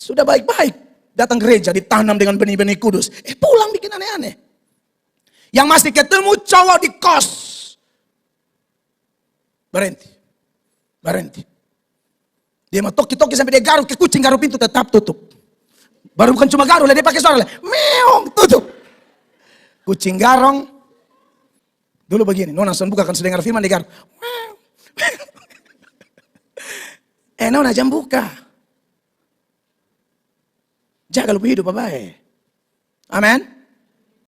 Sudah baik-baik. Datang gereja ditanam dengan benih-benih kudus. Pulang bikin aneh-aneh. Yang masih ketemu cowok di kos. Berhenti. Dia mau toki-toki sampai dia garuk ke kucing, garuk pintu tetap tutup. Baru bukan cuma garuk, dia pakai suara. Meong, tutup. Kucing garong. Dulu begini, Nona langsung buka kan sedengar firman dia garuk. Nona jam buka. Jaga lu hidup baik. Amin.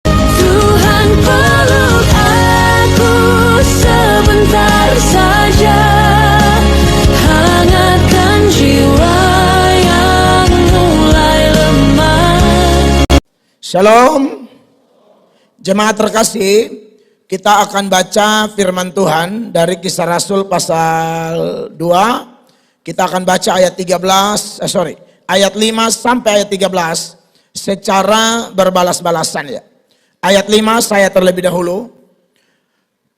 Tuhan peluk aku sebentar saja, hangatkan jiwa yang mulai lemah. Shalom. Jemaat terkasih, kita akan baca firman Tuhan dari Kisah Rasul pasal 2. Kita akan baca ayat 5 sampai ayat 13 secara berbalas-balasan ya. Ayat 5 saya terlebih dahulu.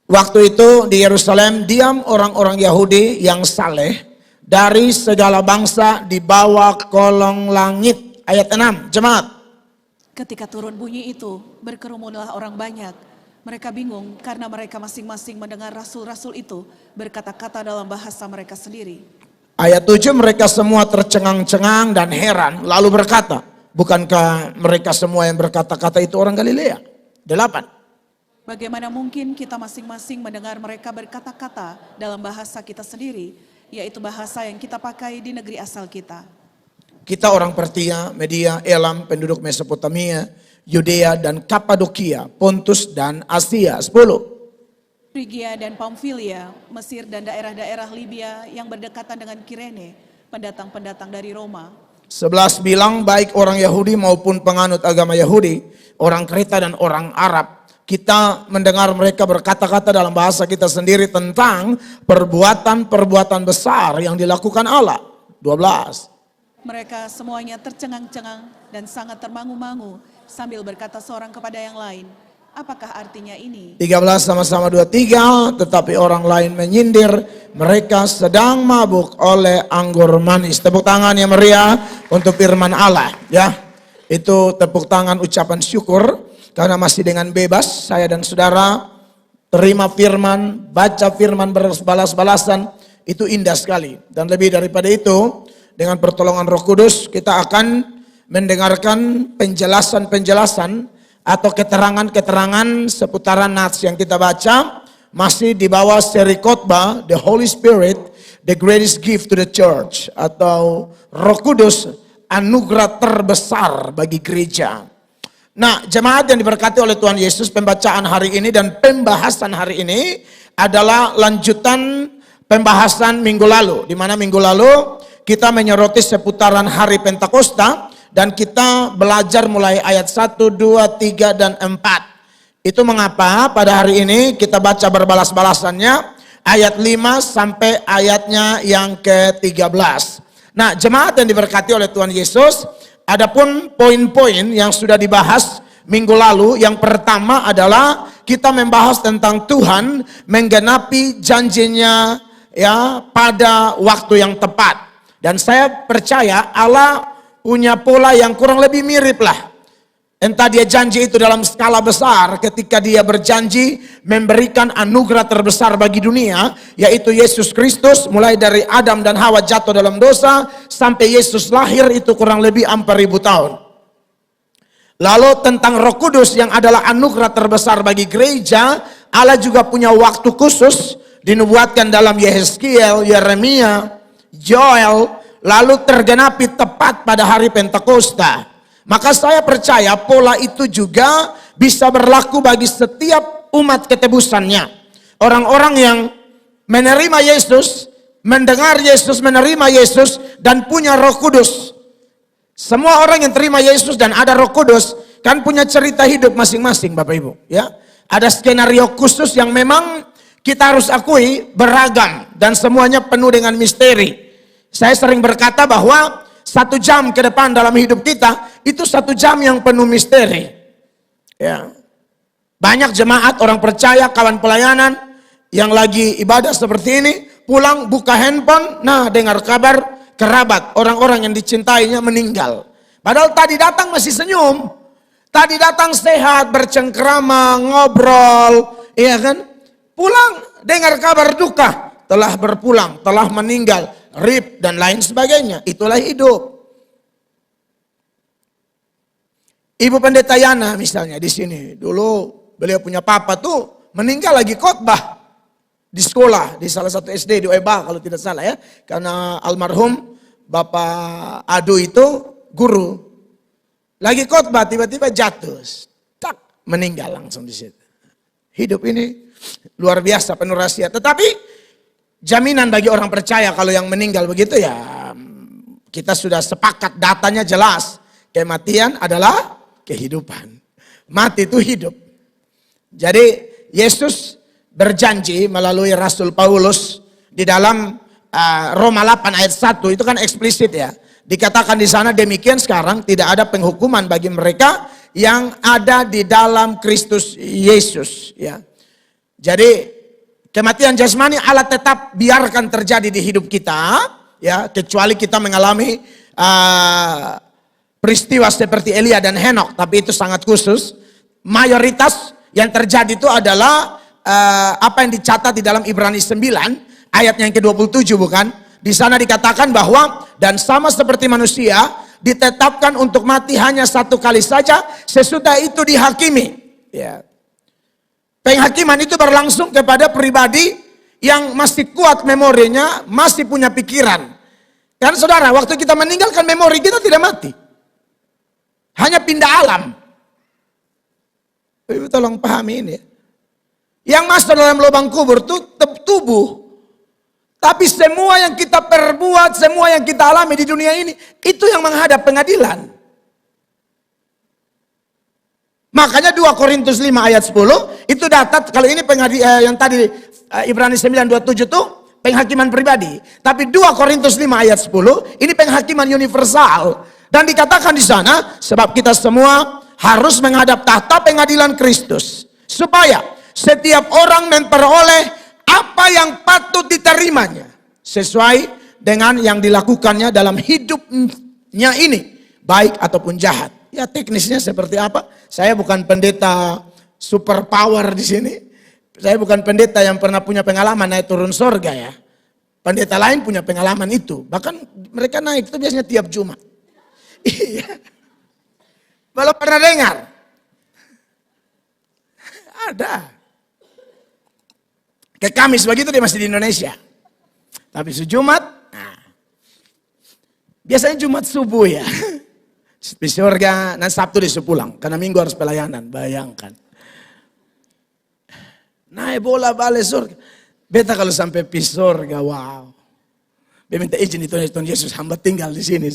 Waktu itu di Yerusalem diam orang-orang Yahudi yang saleh dari segala bangsa di bawah kolong langit. Ayat 6, jemaat. Ketika turun bunyi itu, berkerumunlah orang banyak. Mereka bingung karena mereka masing-masing mendengar rasul-rasul itu berkata-kata dalam bahasa mereka sendiri. Ayat 7, mereka semua tercengang-cengang dan heran lalu berkata, bukankah mereka semua yang berkata-kata itu orang Galilea? 8. Bagaimana mungkin kita masing-masing mendengar mereka berkata-kata dalam bahasa kita sendiri, yaitu bahasa yang kita pakai di negeri asal kita. Kita orang Partia, Media, Elam, penduduk Mesopotamia, Yudea dan Kapadokia, Pontus dan Asia. 10. Frigia dan Pamfilia, Mesir dan daerah-daerah Libya yang berdekatan dengan Kirene, pendatang-pendatang dari Roma. 11 bilang baik orang Yahudi maupun penganut agama Yahudi, orang Kreta dan orang Arab. Kita mendengar mereka berkata-kata dalam bahasa kita sendiri tentang perbuatan-perbuatan besar yang dilakukan Allah. 12. Mereka semuanya tercengang-cengang dan sangat termangu-mangu sambil berkata seorang kepada yang lain, apakah artinya ini? 13 sama-sama 23, tetapi orang lain menyindir, mereka sedang mabuk oleh anggur manis. Tepuk tangan yang meriah untuk firman Allah ya. Itu tepuk tangan ucapan syukur karena masih dengan bebas saya dan saudara terima firman, baca firman berbalas-balasan, itu indah sekali. Dan lebih daripada itu, dengan pertolongan Roh Kudus kita akan mendengarkan penjelasan-penjelasan atau keterangan-keterangan seputaran nats yang kita baca masih di bawah seri khotbah The Holy Spirit, the greatest gift to the church, atau Roh Kudus, anugerah terbesar bagi gereja. Nah, jemaat yang diberkati oleh Tuhan Yesus, pembacaan hari ini dan pembahasan hari ini adalah lanjutan pembahasan minggu lalu, di mana minggu lalu kita menyoroti seputaran hari Pentakosta. Dan kita belajar mulai ayat 1, 2, 3, dan 4. Itu mengapa pada hari ini kita baca berbalas-balasannya ayat 5 sampai ayatnya yang ke-13. Nah, jemaat yang diberkati oleh Tuhan Yesus, adapun poin-poin yang sudah dibahas minggu lalu, yang pertama adalah kita membahas tentang Tuhan menggenapi janjinya ya pada waktu yang tepat. Dan saya percaya Allah punya pola yang kurang lebih mirip lah. Entah dia janji itu dalam skala besar ketika dia berjanji memberikan anugerah terbesar bagi dunia, yaitu Yesus Kristus, mulai dari Adam dan Hawa jatuh dalam dosa sampai Yesus lahir, itu kurang lebih 4.000 tahun. Lalu tentang Roh Kudus yang adalah anugerah terbesar bagi gereja, Allah juga punya waktu khusus dinubuatkan dalam Yehezkiel, Yeremia, Joel, lalu tergenapi tepat pada hari Pentakosta. Maka saya percaya pola itu juga bisa berlaku bagi setiap umat ketebusannya. Orang-orang yang menerima Yesus, mendengar Yesus, menerima Yesus, dan punya Roh Kudus. Semua orang yang terima Yesus dan ada Roh Kudus kan punya cerita hidup masing-masing, Bapak Ibu. Ya, ada skenario khusus yang memang kita harus akui beragam dan semuanya penuh dengan misteri. Saya sering berkata bahwa 1 jam ke depan dalam hidup kita itu 1 jam yang penuh misteri. Ya. Banyak jemaat, orang percaya, kawan pelayanan yang lagi ibadah seperti ini, pulang buka handphone, nah dengar kabar kerabat, orang-orang yang dicintainya meninggal. Padahal tadi datang masih senyum. Tadi datang sehat, bercengkrama, ngobrol, iya kan? Pulang dengar kabar duka, telah berpulang, telah meninggal, rib dan lain sebagainya. Itulah hidup. Ibu Pendeta Yana misalnya di sini, dulu beliau punya papa tuh meninggal lagi khotbah di sekolah, di salah satu SD di Oeba kalau tidak salah ya. Karena almarhum Bapak Adu itu guru. Lagi khotbah tiba-tiba jatuh, tak meninggal langsung di situ. Hidup ini luar biasa penuh rahasia. Tetapi jaminan bagi orang percaya kalau yang meninggal begitu ya, kita sudah sepakat datanya jelas. Kematian adalah kehidupan. Mati itu hidup. Jadi Yesus berjanji melalui Rasul Paulus di dalam Roma 8 ayat 1 itu kan eksplisit ya. Dikatakan di sana demikian sekarang tidak ada penghukuman bagi mereka yang ada di dalam Kristus Yesus ya. Jadi kematian jasmani Allah tetap biarkan terjadi di hidup kita ya, kecuali kita mengalami peristiwa seperti Elia dan Henokh, tapi itu sangat khusus. Mayoritas yang terjadi itu adalah apa yang dicatat di dalam Ibrani 9 ayat yang ke-27 bukan? Di sana dikatakan bahwa dan sama seperti manusia ditetapkan untuk mati hanya satu kali saja, sesudah itu dihakimi. Ya. Penghakiman itu berlangsung kepada pribadi yang masih kuat memorinya, masih punya pikiran. Kan saudara, waktu kita meninggalkan memori kita tidak mati. Hanya pindah alam. Ibu tolong pahami ini ya. Yang masuk dalam lubang kubur itu tubuh. Tapi semua yang kita perbuat, semua yang kita alami di dunia ini, itu yang menghadap pengadilan. Makanya 2 Korintus 5 ayat 10, itu data, kalau ini yang tadi Ibrani 9:27 itu penghakiman pribadi. Tapi 2 Korintus 5 ayat 10, ini penghakiman universal. Dan dikatakan di sana, sebab kita semua harus menghadap tahta pengadilan Kristus. Supaya setiap orang memperoleh apa yang patut diterimanya. Sesuai dengan yang dilakukannya dalam hidupnya ini. Baik ataupun jahat. Ya teknisnya seperti apa? Saya bukan pendeta super power di sini. Saya bukan pendeta yang pernah punya pengalaman naik turun surga ya. Pendeta lain punya pengalaman itu. Bahkan mereka naik itu biasanya tiap Jumat. Iya. Belum pernah dengar? Ada. Ke Kamis begitu dia masih di Indonesia. Tapi Jumat, nah, biasanya Jumat subuh ya. Di surga, dan Sabtu dia pulang. Karena Minggu harus pelayanan, bayangkan. Naik bola balik surga. Beta kalau sampai pi surga, wow. Dia minta izin itu Tuhan Yesus, hamba tinggal di sini.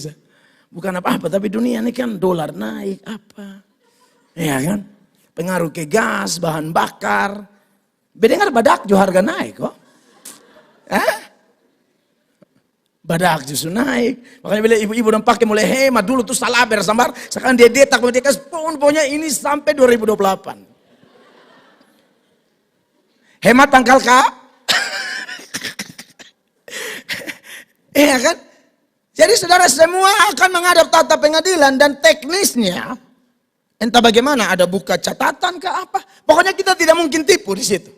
Bukan apa-apa, tapi dunia ini kan dolar naik, apa. Iya kan? Pengaruh ke gas, bahan bakar. Bedengar badak juga harga naik kok. Badak justru naik. Makanya bila ibu-ibu dan pakai mulai hemat dulu tuh salaber sambar. Sekarang dia detak, dia kasih pokoknya ini sampai 2028. Hemat tangkal kak. Iya kan? Jadi saudara semua akan menghadap tata pengadilan dan teknisnya. Entah bagaimana ada buka catatan ke apa. Pokoknya kita tidak mungkin tipu di situ.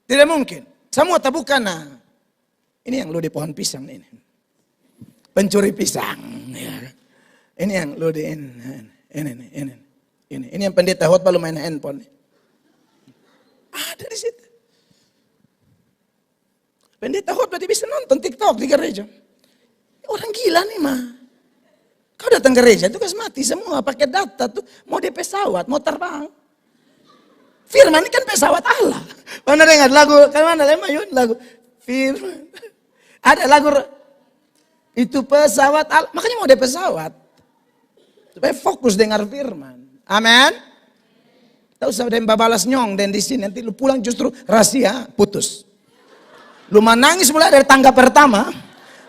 Tidak mungkin. Semua tabukan. Nah. Ini yang lu di pohon pisang ini. Pencuri pisang. Ya. Ini yang lu di ini. Ini yang pendeta khotbah lu main handphone. Ada di situ. Pendeta khotbah dia bisa nonton TikTok di gereja. Orang gila nih mah. Kau datang gereja itu kan mati semua pakai data tuh. Mau di pesawat, mau terbang. Firman ini kan pesawat Allah. Mana dengar lagu, kan mana Lemayun lagu Firman. Ada lagu itu pesawat Allah. Makanya mau di pesawat. Supaya fokus dengar firman. Amin. Tahu usah dan babalas nyong dan di sini nanti lu pulang justru rahasia putus. Lu menangis mulai dari tangga pertama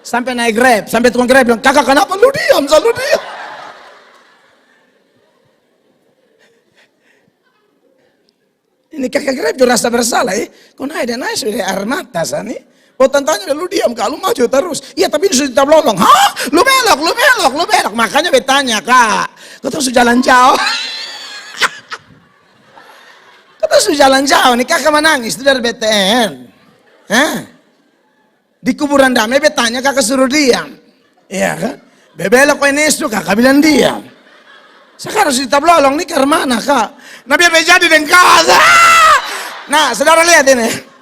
sampai naik Grab, sampai tukang Grab bilang, "Kakak kenapa lu diam? Selalu diam." Ini kakak Grab juga rasa bersalah ya. Kau naik dan naik sudah air mata sani. Potan tanya, lu diam kak, lu maju terus. Iya tapi sudah kita lolong. Hah? Lu belok. Makanya bertanya kak, kau terus jalan jauh. Kau terus jalan jauh nih, kakak menangis itu dari BTN. Hah? Di kuburan damai bertanya kakak suruh diam. Iya kan? Bebelok kau ini kakak bilang diam. Sekarang sudah lolong nih ke mana kak? Nah biar jadi dengan kak. Nah saudara lihat ini.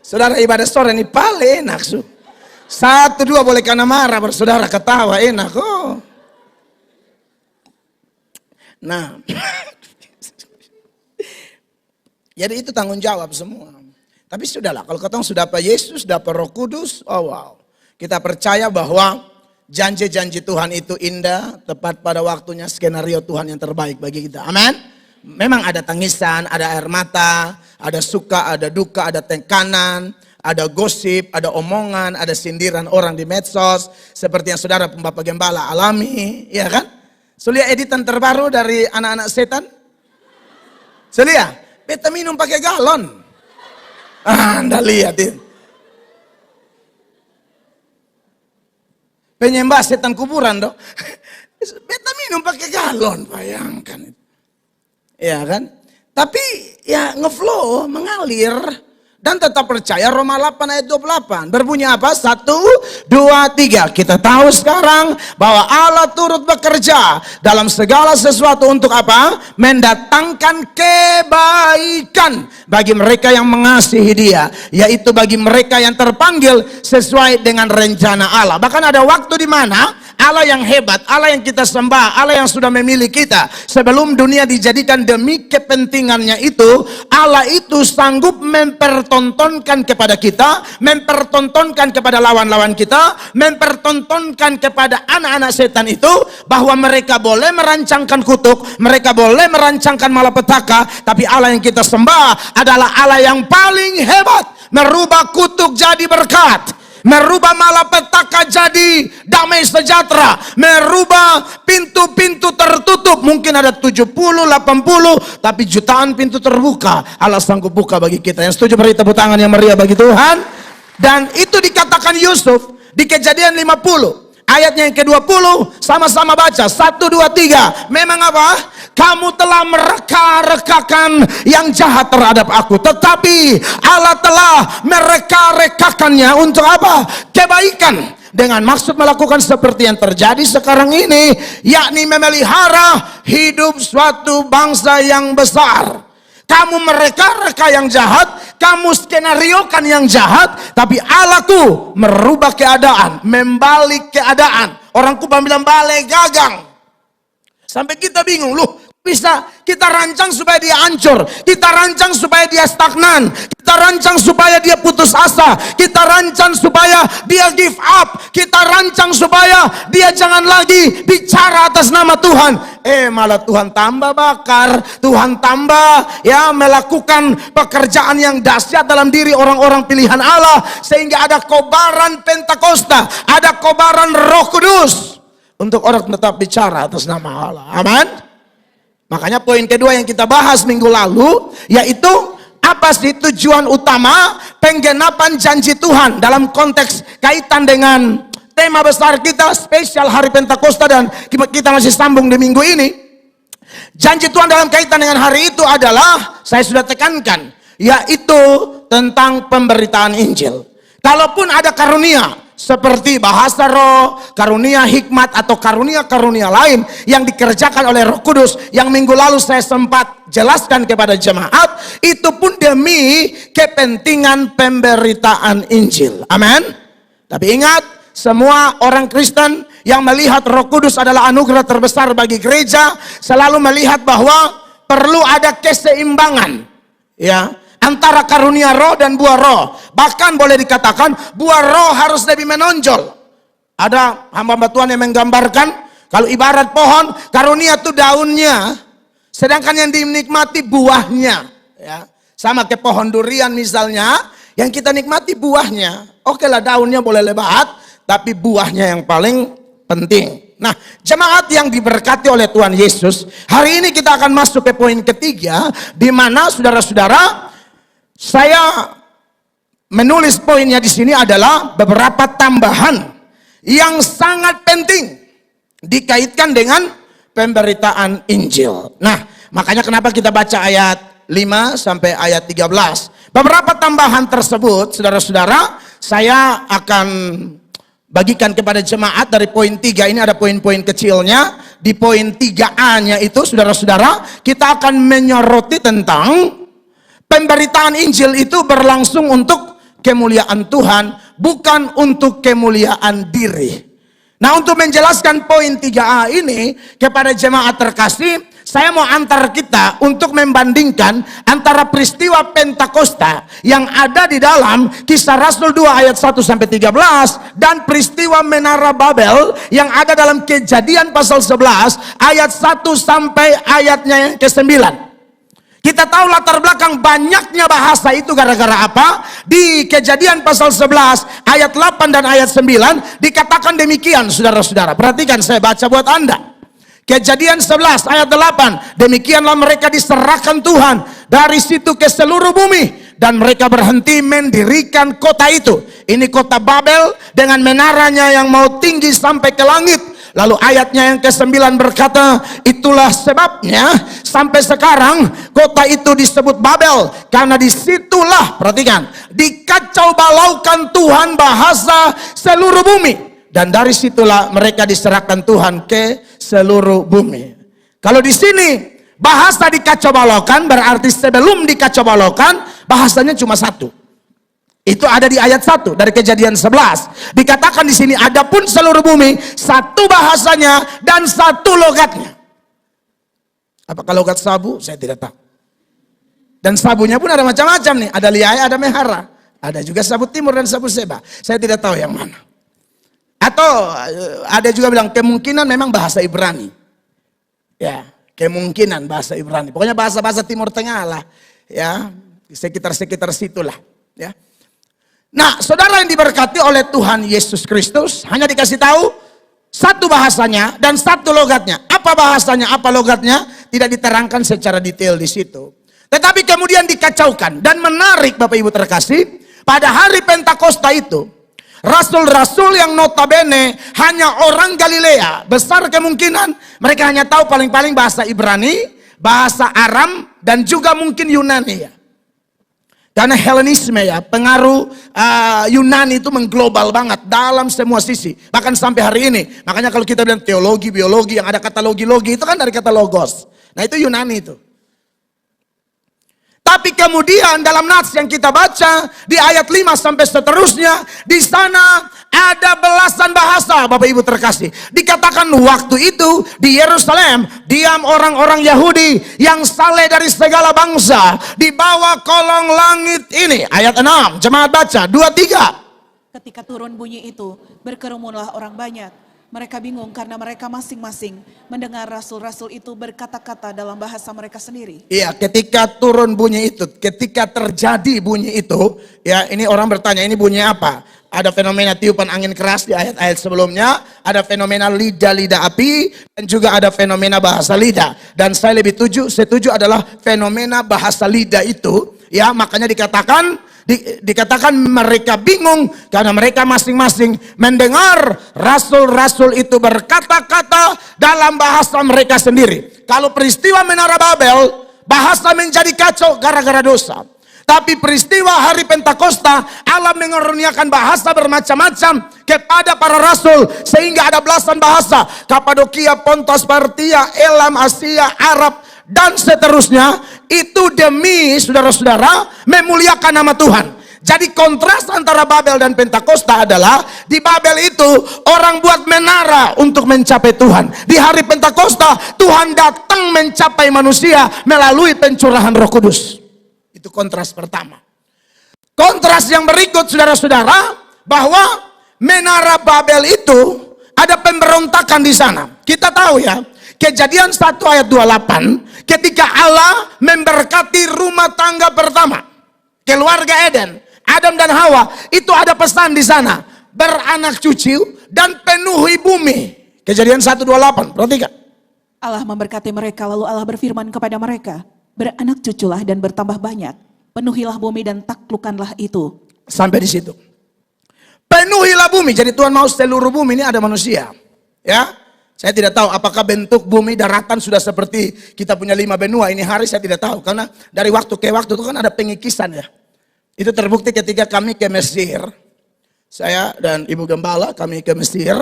Saudara ibadah sore ini paling enak su. 1, 2 boleh karena marah bersaudara ketawa enak kok. Nah. Jadi itu tanggung jawab semua. Tapi sudahlah kalau ketemu sudah Pak Yesus, dapat Roh Kudus, oh wow. Kita percaya bahwa janji-janji Tuhan itu indah, tepat pada waktunya, skenario Tuhan yang terbaik bagi kita. Amin. Memang ada tangisan, ada air mata, ada suka, ada duka, ada tekanan, ada gosip, ada omongan, ada sindiran orang di medsos, seperti yang saudara Bapak Gembala alami, ya kan? Sulia editan terbaru dari anak-anak setan. Sulia, beta minum pakai galon. Anda lihat ini. Penyembah setan kuburan dong. Beta minum pakai galon, bayangkan itu. Ya kan? Tapi ya ngeflow, mengalir. Dan tetap percaya Roma 8 ayat 28. Berbunyi apa? 1, 2, 3. Kita tahu sekarang bahwa Allah turut bekerja dalam segala sesuatu untuk apa? Mendatangkan kebaikan bagi mereka yang mengasihi Dia. Yaitu bagi mereka yang terpanggil sesuai dengan rencana Allah. Bahkan ada waktu di mana Allah yang hebat, Allah yang kita sembah, Allah yang sudah memilih kita. Sebelum dunia dijadikan demi kepentingannya itu, Allah itu sanggup mempertontonkan kepada kita, mempertontonkan kepada lawan-lawan kita, mempertontonkan kepada anak-anak setan itu, bahwa mereka boleh merancangkan kutuk, mereka boleh merancangkan malapetaka, tapi Allah yang kita sembah adalah Allah yang paling hebat, merubah kutuk jadi berkat. Merubah malapetaka jadi damai sejahtera. Merubah pintu-pintu tertutup. Mungkin ada 70, 80. Tapi jutaan pintu terbuka. Allah sanggup buka bagi kita. Yang setuju beri tepuk tangan yang meriah bagi Tuhan. Dan itu dikatakan Yusuf di Kejadian 50. Ayatnya yang ke-20, sama-sama baca. 1, 2, 3. Memang apa? Kamu telah mereka-rekakan yang jahat terhadap aku. Tetapi Allah telah mereka-rekakannya untuk apa? Kebaikan. Dengan maksud melakukan seperti yang terjadi sekarang ini. Yakni memelihara hidup suatu bangsa yang besar. Kamu mereka-reka yang jahat, kamu skenariokan yang jahat, tapi Allahku merubah keadaan, membalik keadaan. Orangku bilang balik gagang. Sampai kita bingung, loh bisa kita rancang supaya dia hancur, kita rancang supaya dia stagnan, kita rancang supaya dia putus asa, kita rancang supaya dia give up, kita rancang supaya dia jangan lagi bicara atas nama Tuhan. Malah Tuhan tambah bakar, Tuhan tambah ya melakukan pekerjaan yang dahsyat dalam diri orang-orang pilihan Allah, sehingga ada kobaran Pentakosta, ada kobaran Roh Kudus untuk orang tetap bicara atas nama Allah. Amin. Makanya poin kedua yang kita bahas minggu lalu, yaitu apa sih tujuan utama penggenapan janji Tuhan dalam konteks kaitan dengan tema besar kita spesial Hari Pentakosta, dan kita masih sambung di minggu ini. Janji Tuhan dalam kaitan dengan hari itu adalah, saya sudah tekankan, yaitu tentang pemberitaan Injil. Kalaupun ada karunia seperti bahasa roh, karunia hikmat, atau karunia-karunia lain yang dikerjakan oleh Roh Kudus, yang minggu lalu saya sempat jelaskan kepada jemaat, itu pun demi kepentingan pemberitaan Injil. Amin. Tapi ingat, semua orang Kristen yang melihat Roh Kudus adalah anugerah terbesar bagi gereja, selalu melihat bahwa perlu ada keseimbangan, ya, antara karunia roh dan buah roh. Bahkan boleh dikatakan buah roh harus lebih menonjol. Ada hamba Tuhan yang menggambarkan, kalau ibarat pohon, karunia itu daunnya, sedangkan yang dinikmati buahnya. Ya, sama ke pohon durian misalnya, yang kita nikmati buahnya. Oke lah, daunnya boleh lebat, tapi buahnya yang paling penting. Nah, jemaat yang diberkati oleh Tuhan Yesus, hari ini kita akan masuk ke poin ketiga, di mana saudara-saudara, Saya menulis poinnya di sini adalah beberapa tambahan yang sangat penting dikaitkan dengan pemberitaan Injil. Nah, makanya kenapa kita baca ayat 5 sampai ayat 13. Beberapa tambahan tersebut, saudara-saudara, saya akan bagikan kepada jemaat dari poin 3. Ini ada poin-poin kecilnya. Di poin 3A-nya itu, saudara-saudara, kita akan menyoroti tentang pemberitaan Injil itu berlangsung untuk kemuliaan Tuhan, bukan untuk kemuliaan diri. Nah, untuk menjelaskan poin 3A ini kepada jemaat terkasih, saya mau antar kita untuk membandingkan antara peristiwa Pentakosta yang ada di dalam Kisah Rasul 2 ayat 1 sampai 13 dan peristiwa Menara Babel yang ada dalam Kejadian pasal 11 ayat 1 sampai ayatnya yang ke-9. Kita tahu latar belakang banyaknya bahasa itu gara-gara apa? Di Kejadian pasal 11 ayat 8 dan ayat 9 dikatakan demikian, saudara-saudara. Perhatikan, saya baca buat Anda. Kejadian 11 ayat 8, demikianlah mereka diserahkan Tuhan dari situ ke seluruh bumi, dan mereka berhenti mendirikan kota itu. Ini kota Babel dengan menaranya yang mau tinggi sampai ke langit. Lalu ayatnya yang ke-9 berkata, itulah sebabnya sampai sekarang kota itu disebut Babel, karena disitulah, perhatikan, dikacau balaukan Tuhan bahasa seluruh bumi. Dan dari situlah mereka diserahkan Tuhan ke seluruh bumi. Kalau di sini bahasa dikacau balaukan, berarti sebelum dikacau balaukan bahasanya cuma satu. Itu ada di ayat 1 dari Kejadian 11. Dikatakan di sini adapun seluruh bumi satu bahasanya dan satu logatnya. Apakah logat sabu? Saya tidak tahu. Dan sabunya pun ada macam-macam nih. Ada liai, ada mehara. Ada juga sabu timur dan sabu seba. Saya tidak tahu yang mana. Atau ada juga bilang kemungkinan memang bahasa Ibrani. Ya, kemungkinan bahasa Ibrani. Pokoknya bahasa-bahasa Timur Tengah lah. Ya, sekitar-sekitar situlah. Ya. Nah, saudara yang diberkati oleh Tuhan Yesus Kristus, hanya dikasih tahu satu bahasanya dan satu logatnya. Apa bahasanya, apa logatnya, tidak diterangkan secara detail di situ. Tetapi kemudian dikacaukan. Dan menarik Bapak Ibu terkasih, pada hari Pentakosta itu, rasul-rasul yang notabene hanya orang Galilea, besar kemungkinan mereka hanya tahu paling-paling bahasa Ibrani, bahasa Aram, dan juga mungkin Yunani ya. Karena Helenisme ya, pengaruh Yunani itu mengglobal banget dalam semua sisi. Bahkan sampai hari ini. Makanya kalau kita bilang teologi, biologi, yang ada kata logi-logi itu kan dari kata logos. Nah itu Yunani itu. Tapi kemudian dalam nats yang kita baca di ayat 5 sampai seterusnya, di sana ada belasan bahasa Bapak Ibu terkasih. Dikatakan waktu itu di Yerusalem diam orang-orang Yahudi yang saleh dari segala bangsa di bawah kolong langit ini. Ayat 6, jemaat baca 2-3. Ketika turun bunyi itu, berkerumunlah orang banyak. Mereka bingung karena mereka masing-masing mendengar rasul-rasul itu berkata-kata dalam bahasa mereka sendiri. Iya, ketika turun bunyi itu, ketika terjadi bunyi itu, ya ini orang bertanya ini bunyi apa? Ada fenomena tiupan angin keras di ayat-ayat sebelumnya, ada fenomena lidah-lidah api, dan juga ada fenomena bahasa lidah. Dan saya lebih setuju adalah fenomena bahasa lidah itu, ya makanya dikatakan mereka bingung karena mereka masing-masing mendengar rasul-rasul itu berkata-kata dalam bahasa mereka sendiri. Kalau peristiwa Menara Babel, bahasa menjadi kacau gara-gara dosa. Tapi peristiwa hari Pentakosta, Allah mengaruniakan bahasa bermacam-macam kepada para rasul sehingga ada belasan bahasa. Kapadokia, Pontus, Partia, Elam, Asia, Arab, dan seterusnya. Itu demi saudara-saudara memuliakan nama Tuhan. Jadi kontras antara Babel dan Pentakosta adalah di Babel itu orang buat menara untuk mencapai Tuhan. Di hari Pentakosta Tuhan datang mencapai manusia melalui pencurahan Roh Kudus. Itu kontras pertama. Kontras yang berikut saudara-saudara, bahwa Menara Babel itu ada pemberontakan di sana. Kita tahu ya, Kejadian 1 ayat 28, ketika Allah memberkati rumah tangga pertama, keluarga Eden, Adam dan Hawa, itu ada pesan di sana, beranak cucu dan penuhi bumi. Kejadian 1:28, perhatikan. Allah memberkati mereka, lalu Allah berfirman kepada mereka, beranak cuculah dan bertambah banyak, penuhilah bumi dan taklukkanlah itu. Sampai di situ. Penuhilah bumi. Jadi Tuhan mau seluruh bumi ini ada manusia. Ya. Saya tidak tahu apakah bentuk bumi daratan sudah seperti kita punya 5 benua ini hari, saya tidak tahu. Karena dari waktu ke waktu itu kan ada pengikisan ya. Itu terbukti ketika kami ke Mesir. Saya dan Ibu Gembala kami ke Mesir.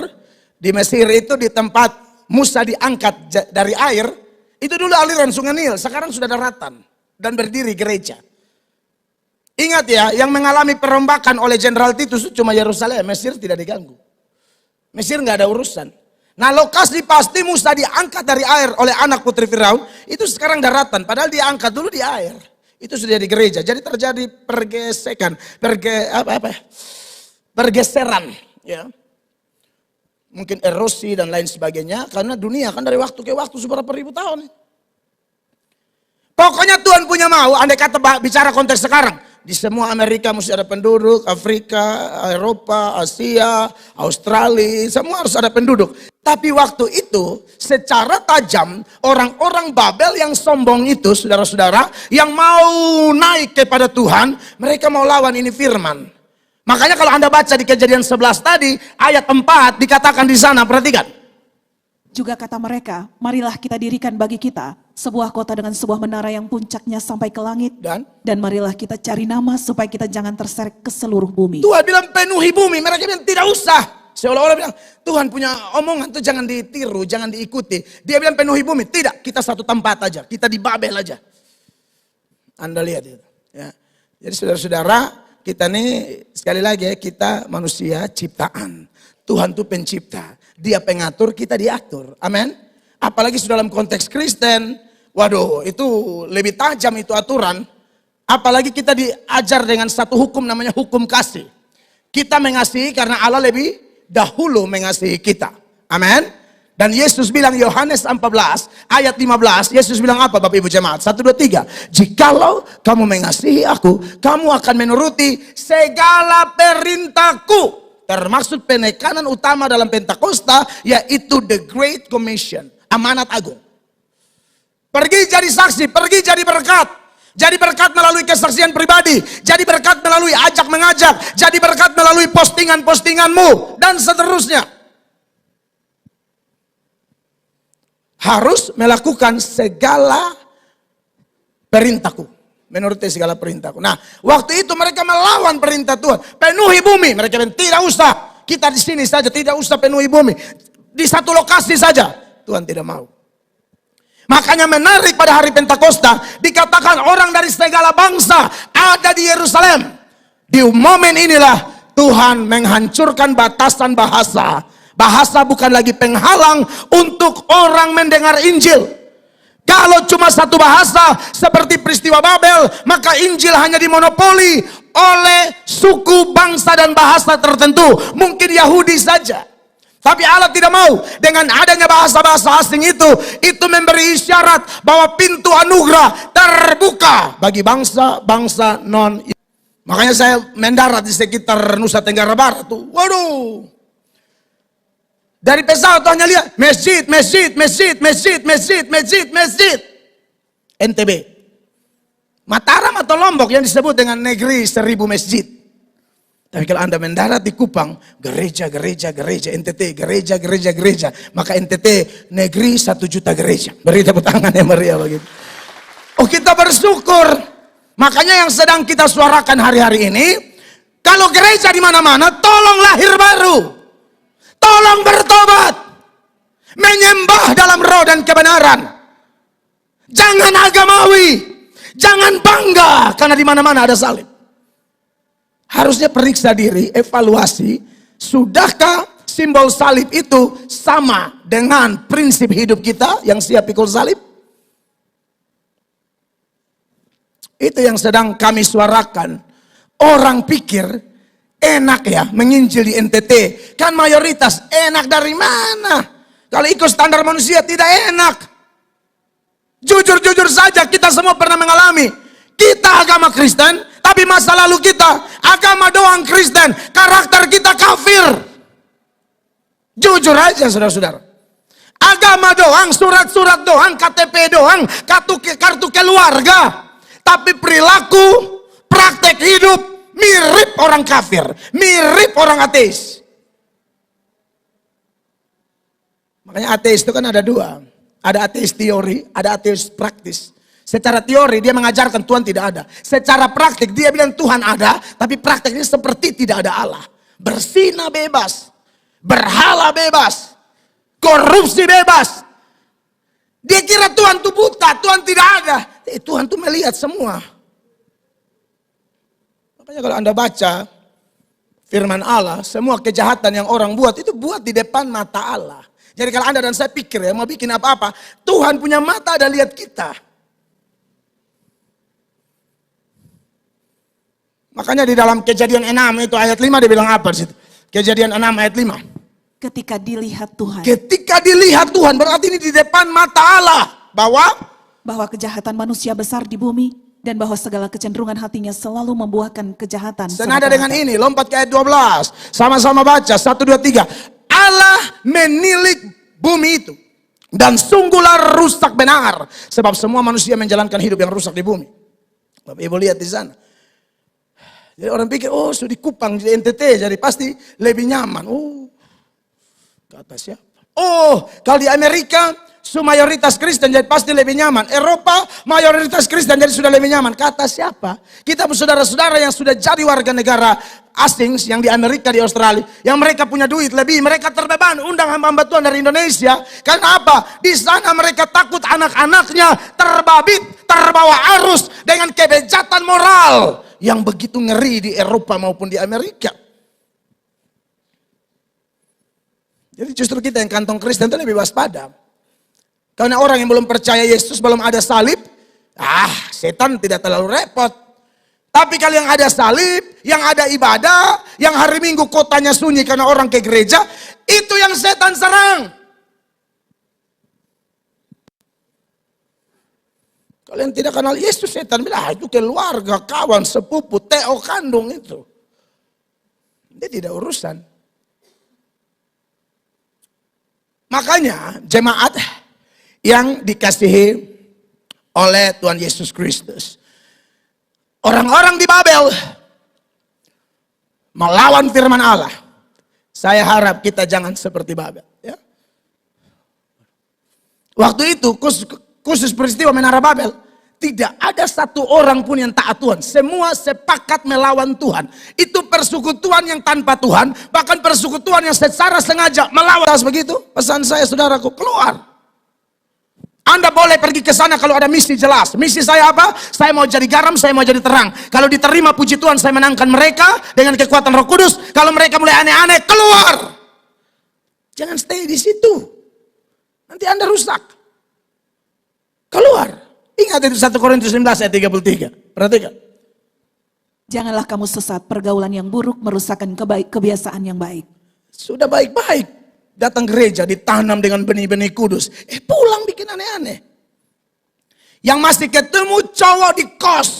Di Mesir itu di tempat Musa diangkat dari air. Itu dulu aliran Sungai Nil. Sekarang sudah daratan. Dan berdiri gereja. Ingat ya, yang mengalami perombakan oleh Jenderal Titus itu cuma Yerusalem. Mesir tidak diganggu. Mesir nggak ada urusan. Nah lokasi pasti Musa diangkat dari air oleh anak putri Firaun. Itu sekarang daratan. Padahal diangkat dulu di air. Itu sudah di gereja. Jadi terjadi pergesekan. Pergeseran. Ya. Mungkin erosi dan lain sebagainya. Karena dunia kan dari waktu ke waktu seberapa ribu tahun. Pokoknya Tuhan punya mau. Andai kata bicara konteks sekarang. Di semua Amerika mesti ada penduduk, Afrika, Eropa, Asia, Australia, semua harus ada penduduk. Tapi waktu itu secara tajam orang-orang Babel yang sombong itu saudara-saudara yang mau naik kepada Tuhan, mereka mau lawan ini firman. Makanya kalau Anda baca di Kejadian 11 tadi ayat 4 dikatakan di sana, perhatikan. Juga kata mereka, marilah kita dirikan bagi kita sebuah kota dengan sebuah menara yang puncaknya sampai ke langit. Dan marilah kita cari nama supaya kita jangan terseret ke seluruh bumi. Tuhan bilang penuhi bumi, mereka bilang tidak usah. Seolah-olah bilang Tuhan punya omongan itu jangan ditiru, jangan diikuti. Dia bilang penuhi bumi, tidak, kita satu tempat aja, kita di Babel aja. Anda lihat itu. Ya. Jadi saudara-saudara, kita nih sekali lagi ya, kita manusia ciptaan. Tuhan itu pencipta. Dia pengatur, kita diatur. Amin. Apalagi dalam konteks Kristen. Waduh, itu lebih tajam itu aturan. Apalagi kita diajar dengan satu hukum namanya hukum kasih. Kita mengasihi karena Allah lebih dahulu mengasihi kita. Amin. Dan Yesus bilang Yohanes 14 ayat 15. Yesus bilang apa Bapak Ibu Jemaat? 1, 2, 3. Jikalau kamu mengasihi aku, kamu akan menuruti segala perintahku. Termasuk penekanan utama dalam Pentakosta, yaitu the Great Commission, amanat agung. Pergi jadi saksi, pergi jadi berkat. Jadi berkat melalui kesaksian pribadi, jadi berkat melalui ajak mengajak, jadi berkat melalui postingan-postinganmu, dan seterusnya. Harus melakukan segala perintahku. Menuruti segala perintahku. Nah, waktu itu mereka melawan perintah Tuhan. Penuhi bumi. Mereka bilang, tidak usah. Kita di sini saja, tidak usah penuhi bumi. Di satu lokasi saja. Tuhan tidak mau. Makanya menarik pada hari Pentakosta. Dikatakan orang dari segala bangsa ada di Yerusalem. Di momen inilah Tuhan menghancurkan batasan bahasa. Bahasa bukan lagi penghalang untuk orang mendengar Injil. Kalau cuma satu bahasa seperti peristiwa Babel, maka Injil hanya dimonopoli oleh suku, bangsa, dan bahasa tertentu. Mungkin Yahudi saja. Tapi Allah tidak mau. Dengan adanya bahasa-bahasa asing itu memberi isyarat bahwa pintu anugerah terbuka bagi bangsa-bangsa non-Islam. Makanya saya mendarat di sekitar Nusa Tenggara Barat tuh. Waduh. Dari pesawat hanya lihat masjid, masjid, masjid, masjid, masjid, masjid, masjid. NTB. Mataram atau Lombok yang disebut dengan negeri 1000 masjid. Tapi kalau Anda mendarat di Kupang, gereja, gereja, gereja, NTT, gereja, gereja, gereja. Maka NTT negeri 1 juta gereja. Beri tepuk tangan ya Maria begitu. Oh kita bersyukur. Makanya yang sedang kita suarakan hari-hari ini, kalau gereja di mana-mana, tolong lahir baru. Tolong bertobat. Menyembah dalam roh dan kebenaran. Jangan agamawi. Jangan bangga karena di mana-mana ada salib. Harusnya periksa diri, evaluasi. Sudahkah simbol salib itu sama dengan prinsip hidup kita yang siap pikul salib? Itu yang sedang kami suarakan. Orang pikir enak ya menginjil di NTT. Kan mayoritas enak dari mana? Kalau ikut standar manusia tidak enak. Jujur-jujur saja kita semua pernah mengalami. Kita agama Kristen, tapi masa lalu kita agama doang Kristen. Karakter kita kafir. Jujur aja saudara-saudara. Agama doang, surat-surat doang, KTP doang, kartu keluarga. Tapi perilaku praktek hidup mirip orang kafir, mirip orang ateis. Makanya ateis itu kan ada dua. Ada ateis teori, ada ateis praktis. Secara teori dia mengajarkan Tuhan tidak ada. Secara praktik dia bilang Tuhan ada, tapi prakteknya seperti tidak ada Allah. Berzina bebas, berhala bebas, korupsi bebas. Dia kira Tuhan itu buta, Tuhan tidak ada. Tuhan itu melihat semua. Makanya kalau Anda baca firman Allah, semua kejahatan yang orang buat itu buat di depan mata Allah. Jadi kalau Anda dan saya pikir ya mau bikin apa-apa, Tuhan punya mata ada lihat kita. Makanya di dalam Kejadian 6 itu ayat 5 dia bilang apa di situ? Kejadian 6 ayat 5. Ketika dilihat Tuhan. Ketika dilihat Tuhan, berarti ini di depan mata Allah. Bahwa kejahatan manusia besar di bumi dan bahwa segala kecenderungan hatinya selalu membuahkan kejahatan. Senada dengan ini, lompat ke ayat 12. Sama-sama baca, 1, 2, 3. Allah menilik bumi itu. Dan sungguhlah rusak benar. Sebab semua manusia menjalankan hidup yang rusak di bumi. Bapak Ibu lihat di sana. Jadi orang pikir, oh sudah di Kupang, di NTT, jadi pasti lebih nyaman. Oh, kata siapa? Oh, kalau di Amerika, mayoritas Kristen jadi pasti lebih nyaman. Eropa, mayoritas Kristen jadi sudah lebih nyaman. Kata siapa? Kita saudara-saudara yang sudah jadi warga negara asing, yang di Amerika, di Australia, yang mereka punya duit lebih, mereka terbeban undang hamba-hamba Tuhan dari Indonesia. Karena apa? Di sana mereka takut anak-anaknya terbabit, terbawa arus dengan kebejatan moral yang begitu ngeri di Eropa maupun di Amerika. Jadi justru kita yang kantong Kristen itu lebih waspada. Karena orang yang belum percaya Yesus, belum ada salib, setan tidak terlalu repot. Tapi kalau yang ada salib, yang ada ibadah, yang hari Minggu kotanya sunyi karena orang ke gereja, itu yang setan serang. Kalian tidak kenal Yesus, setan bilang, itu keluarga, kawan, sepupu, teo kandung itu. Dia tidak urusan. Makanya jemaat yang dikasihi oleh Tuhan Yesus Kristus. Orang-orang di Babel melawan firman Allah. Saya harap kita jangan seperti Babel. Ya. Waktu itu khusus peristiwa Menara Babel, tidak ada satu orang pun yang taat Tuhan. Semua sepakat melawan Tuhan. Itu persekutuan yang tanpa Tuhan, bahkan persekutuan yang secara sengaja melawan. Begitu, pesan saya saudaraku, keluar. Anda boleh pergi ke sana kalau ada misi jelas. Misi saya apa? Saya mau jadi garam, saya mau jadi terang. Kalau diterima puji Tuhan, saya menangkan mereka dengan kekuatan Roh Kudus. Kalau mereka mulai aneh-aneh, keluar. Jangan stay di situ. Nanti Anda rusak. Keluar. Ingat itu 1 Korintus 19 ayat 33. Perhatikan. Janganlah kamu sesat, pergaulan yang buruk merusakkan kebiasaan yang baik. Sudah baik-baik. Datang gereja ditanam dengan benih-benih kudus. Pulang bikin aneh-aneh. Yang masih ketemu cowok di kos.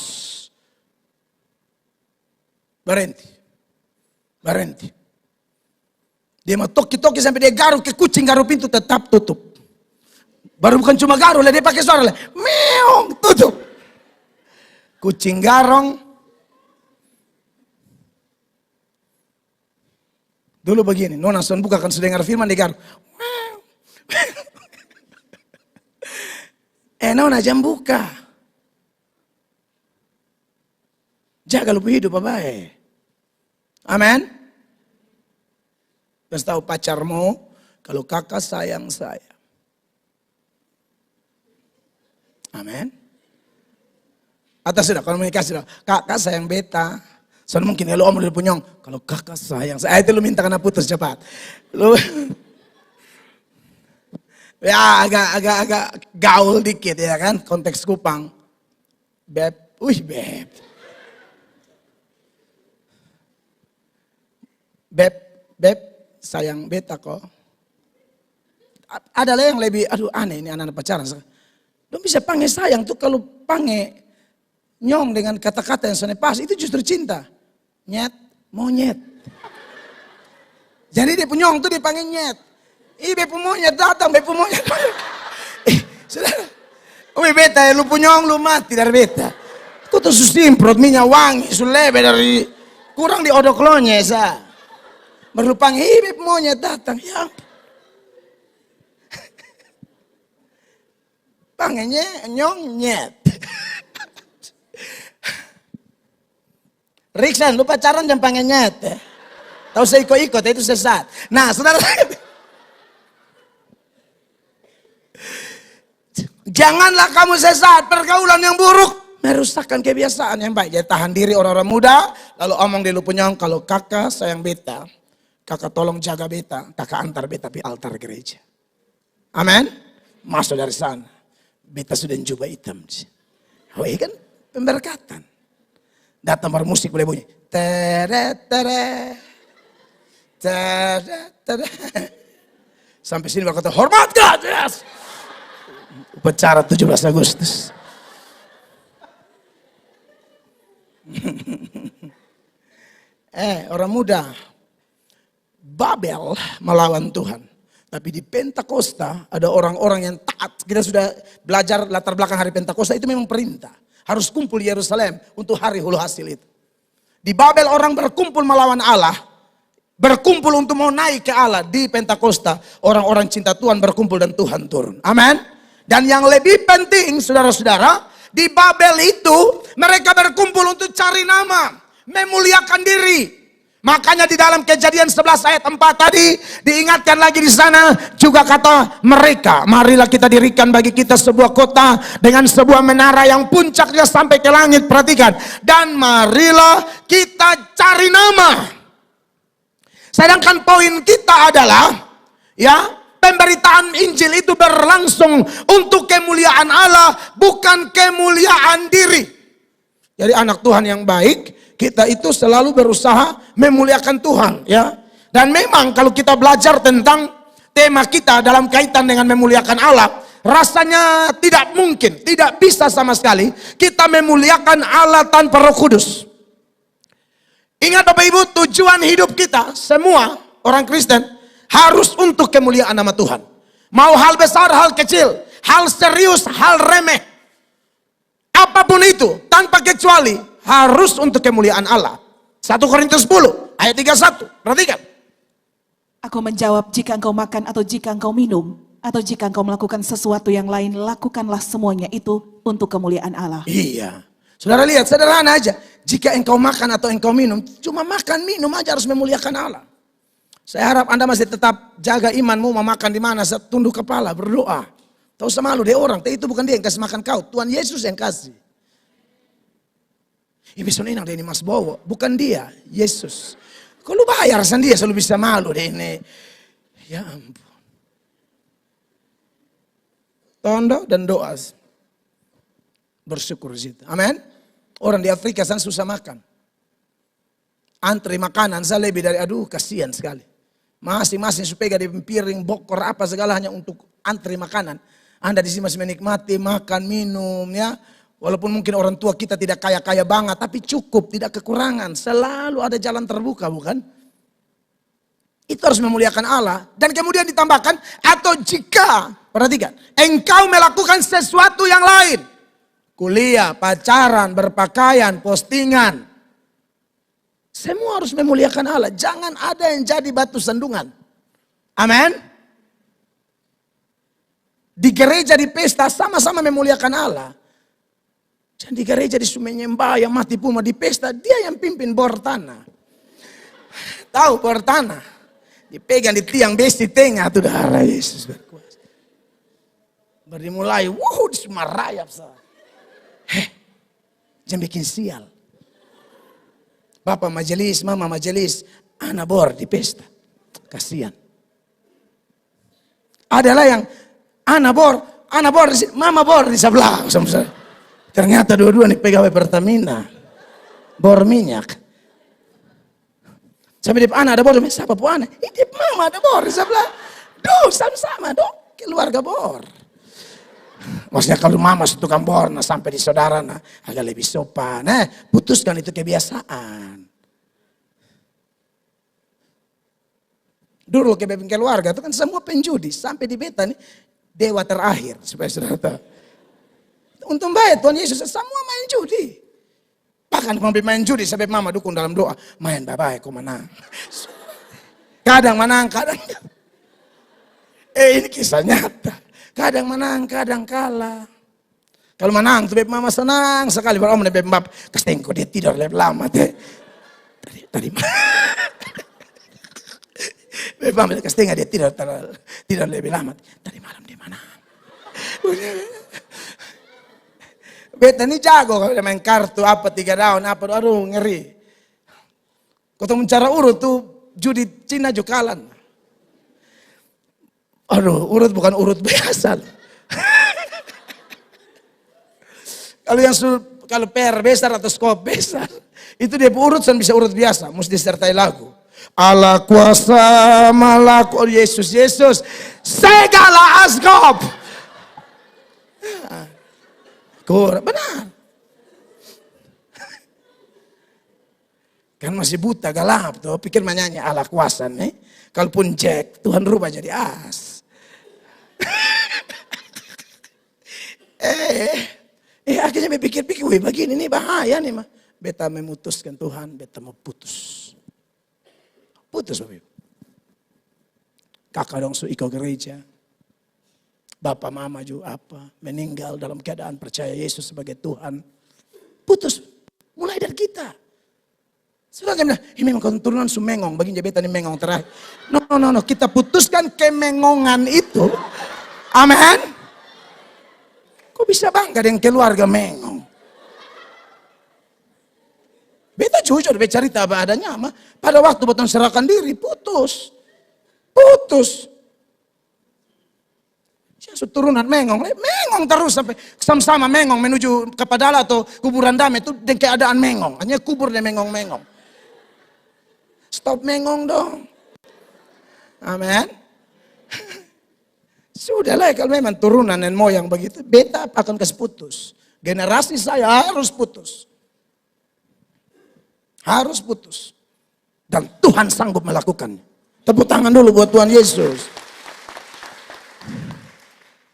Berhenti. Dia mau toki-toki sampai dia garu ke kucing, garu pintu tetap tutup. Baru bukan cuma garu lah, dia pakai suara lah. Meong, tutup. Kucing garong. Dulu begini, Nona son bukakan sudah dengar firman di garu. Nona jam buka. Jaga lu hidup apa Amin. Kasih tahu pacarmu kalau kakak sayang saya. Amin. Atau sudah kalau menikah sudah, kakak sayang beta. Soalnya mungkin lu om udah punyong. Kalau kakak sayang saya, itu lu minta karena putus cepat. Lu ya agak gaul dikit ya kan, konteks Kupang. Beb, beb. Beb, sayang beta kok. Ada yang lebih, aneh ini anak-anak pacaran. Lu bisa panggil sayang tuh kalau panggil nyong dengan kata-kata yang sana pas, itu justru cinta. Nyet, monyet. Jadi dia punyong tuh dipanggil nyet. Bepu monyet datang, bepu monyet. Saudara. Beta, lu punyong lu mati dari beta. Kok tuh susimprot minyak wangi, sulebe dari kurang di odok lonye sa. Berlupang hibib monyet datang, ya. Pangennya nyong nyet. Riksan, lu pacaran jangan pangen nyet ya. Tahu saya ikut-ikut, itu sesat. Nah, saudara, janganlah kamu sesat, pergaulan yang buruk merusakkan kebiasaan yang baik. Jadi tahan diri orang-orang muda, lalu omong di lu punya, kalau kakak sayang beta, kakak tolong jaga beta, kakak antar beta di altar gereja. Amin. Masuk dari sana. Beta sudah jubah hitam. Oh iya kan pemberkatan. Datang bermusik boleh bunyi. Tere tere. Tere tere. Sampai sini berkata hormat God. Yes. Upacara 17 Agustus. Orang muda. Babel melawan Tuhan. Tapi di Pentakosta ada orang-orang yang taat. Kita sudah belajar latar belakang hari Pentakosta, itu memang perintah. Harus kumpul di Yerusalem untuk hari hulu hasil itu. Di Babel orang berkumpul melawan Allah. Berkumpul untuk mau naik ke Allah. Di Pentakosta orang-orang cinta Tuhan berkumpul dan Tuhan turun. Amin. Dan yang lebih penting saudara-saudara, di Babel itu mereka berkumpul untuk cari nama. Memuliakan diri. Makanya di dalam Kejadian 11 ayat 4 tadi diingatkan lagi di sana juga kata mereka, marilah kita dirikan bagi kita sebuah kota dengan sebuah menara yang puncaknya sampai ke langit. Perhatikan, dan marilah kita cari nama. Sedangkan poin kita adalah ya, pemberitaan Injil itu berlangsung untuk kemuliaan Allah, bukan kemuliaan diri. Jadi anak Tuhan yang baik, kita itu selalu berusaha memuliakan Tuhan, ya. Dan memang kalau kita belajar tentang tema kita dalam kaitan dengan memuliakan Allah, rasanya tidak mungkin, tidak bisa sama sekali kita memuliakan Allah tanpa Roh Kudus. Ingat Bapak Ibu, tujuan hidup kita semua orang Kristen harus untuk kemuliaan nama Tuhan. Mau hal besar, hal kecil, hal serius, hal remeh, apapun itu tanpa kecuali harus untuk kemuliaan Allah. 1 Korintus 10 ayat 31. Perhatikan. Aku menjawab, jika engkau makan atau jika engkau minum atau jika engkau melakukan sesuatu yang lain, lakukanlah semuanya itu untuk kemuliaan Allah. Iya. Saudara lihat, sederhana aja. Jika engkau makan atau engkau minum, cuma makan minum aja harus memuliakan Allah. Saya harap Anda masih tetap jaga imanmu, mau makan di mana, tunduk kepala, berdoa. Tahu sama lu, dia orang, itu bukan dia yang kasih makan kau, Tuhan Yesus yang kasih. Ibu sonina dia ini Mas Bowo, bukan dia, Yesus. Kalau bayar sendiri selalu bisa malu deh ini. Ya ampun. Tondo dan doa. Bersyukur situ. Amin. Orang di Afrika sana susah makan. Antri makanan saya lebih dari kasihan sekali. Masing-masing supaya di piring, bokor apa segala hanya untuk antri makanan. Anda di sini masih menikmati makan, minum ya. Walaupun mungkin orang tua kita tidak kaya-kaya banget, tapi cukup, tidak kekurangan. Selalu ada jalan terbuka, bukan? Itu harus memuliakan Allah. Dan kemudian ditambahkan, atau jika, perhatikan, engkau melakukan sesuatu yang lain. Kuliah, pacaran, berpakaian, postingan. Semua harus memuliakan Allah. Jangan ada yang jadi batu sandungan. Amin. Di gereja, di pesta, sama-sama memuliakan Allah. Dan di gereja di Sumenyembah yang mati puma di pesta, dia yang pimpin bor tanah. Tahu bor tanah? Dipegang di tiang besi tengah, itu darah Yesus berkuasa. Berdimulai, di semua rayap. Jangan bikin sial. Bapak majelis, mama majelis, anak bor di pesta. Kasihan. Adalah yang anak bor, mama bor di sebelah. Ternyata dua-dua nih pegawai Pertamina. Bor minyak. Sampai di anak ada bor, siapa pun anak? Ini mama ada bor di sebelah. Duh, sama-sama dong, keluarga bor. Maksudnya kalau mama tukang bor, nah sampai di saudara, nah agak lebih sopan. Putuskan itu kebiasaan. Dulu keluarga itu kan semua penjudi. Sampai di beta nih, dewa terakhir. Supaya saudara tahu. Untung baik Tuhan Yesus, semua main judi. Bahkan mau main judi sebab mama dukung dalam doa. Main bye-bye, kau menang. Kadang menang, kadang ini kisah nyata. Kadang menang, kadang kalah. Kalau menang, tuh mama senang sekali. Baru om lebih mbak, kestengko dia tidur lebih lama. Tadi mama kestengah dia tidur lebih lama. Tadi malam di mana? Beta ini jago kalau main kartu apa 3 daun apa, aduh ngeri. Kau tahu cara urut tuh judi Cina jukalan. Aduh urut bukan urut biasa. Kalau PR besar atau skop besar, itu dia urut bisa urut biasa, mesti disertai lagu. Allah kuasa malaku Yesus segala askop. Benar. Kan masih buta galap tuh, pikir menyanyi Allah kuasa nih. Kalaupun Jack, Tuhan rubah jadi as. Akhirnya pikir-pikir, wih begini nih bahaya nih mah. Beta memutuskan Tuhan, beta mau putus. Putus Bapak Ibu. Kakak dong iko gereja. Bapak mama juga meninggal dalam keadaan percaya Yesus sebagai Tuhan. Putus, mulai dari kita. Sudah bilang, ini memang keturunan sumengong, bagian beta ini mengong terakhir. No, kita putuskan kemengongan itu. Amin. Kok bisa bangga dengan keluarga mengong? Beta jujur, beta cerita apa adanya, pada waktu betul serahkan diri, putus. Turunan mengong terus sampai sama-sama mengong menuju ke Padala atau kuburan damai itu dengan keadaan mengong. Hanya kubur dan mengong. Stop mengong dong. Amin. Sudahlah kalau memang turunan dan moyang begitu, beta akan kasih putus. Generasi saya harus putus. Harus putus. Dan Tuhan sanggup melakukannya. Tepuk tangan dulu buat Tuhan Yesus.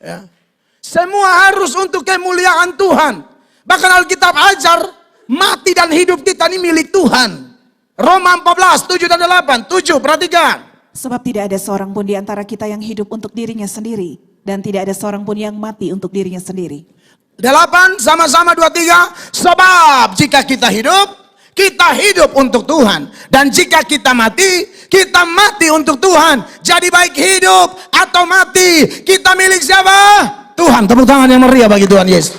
Ya. Semua harus untuk kemuliaan Tuhan. Bahkan Alkitab ajar, mati dan hidup kita ini milik Tuhan. Roma 14, 7 dan 8. 7, perhatikan. Sebab tidak ada seorang pun di antara kita yang hidup untuk dirinya sendiri. Dan tidak ada seorang pun yang mati untuk dirinya sendiri. 8, sama-sama 2, 3. Sebab jika kita hidup untuk Tuhan. Dan jika kita mati untuk Tuhan. Jadi baik hidup atau mati, kita milik siapa? Tuhan. Tepuk tangan yang meriah bagi Tuhan Yesus.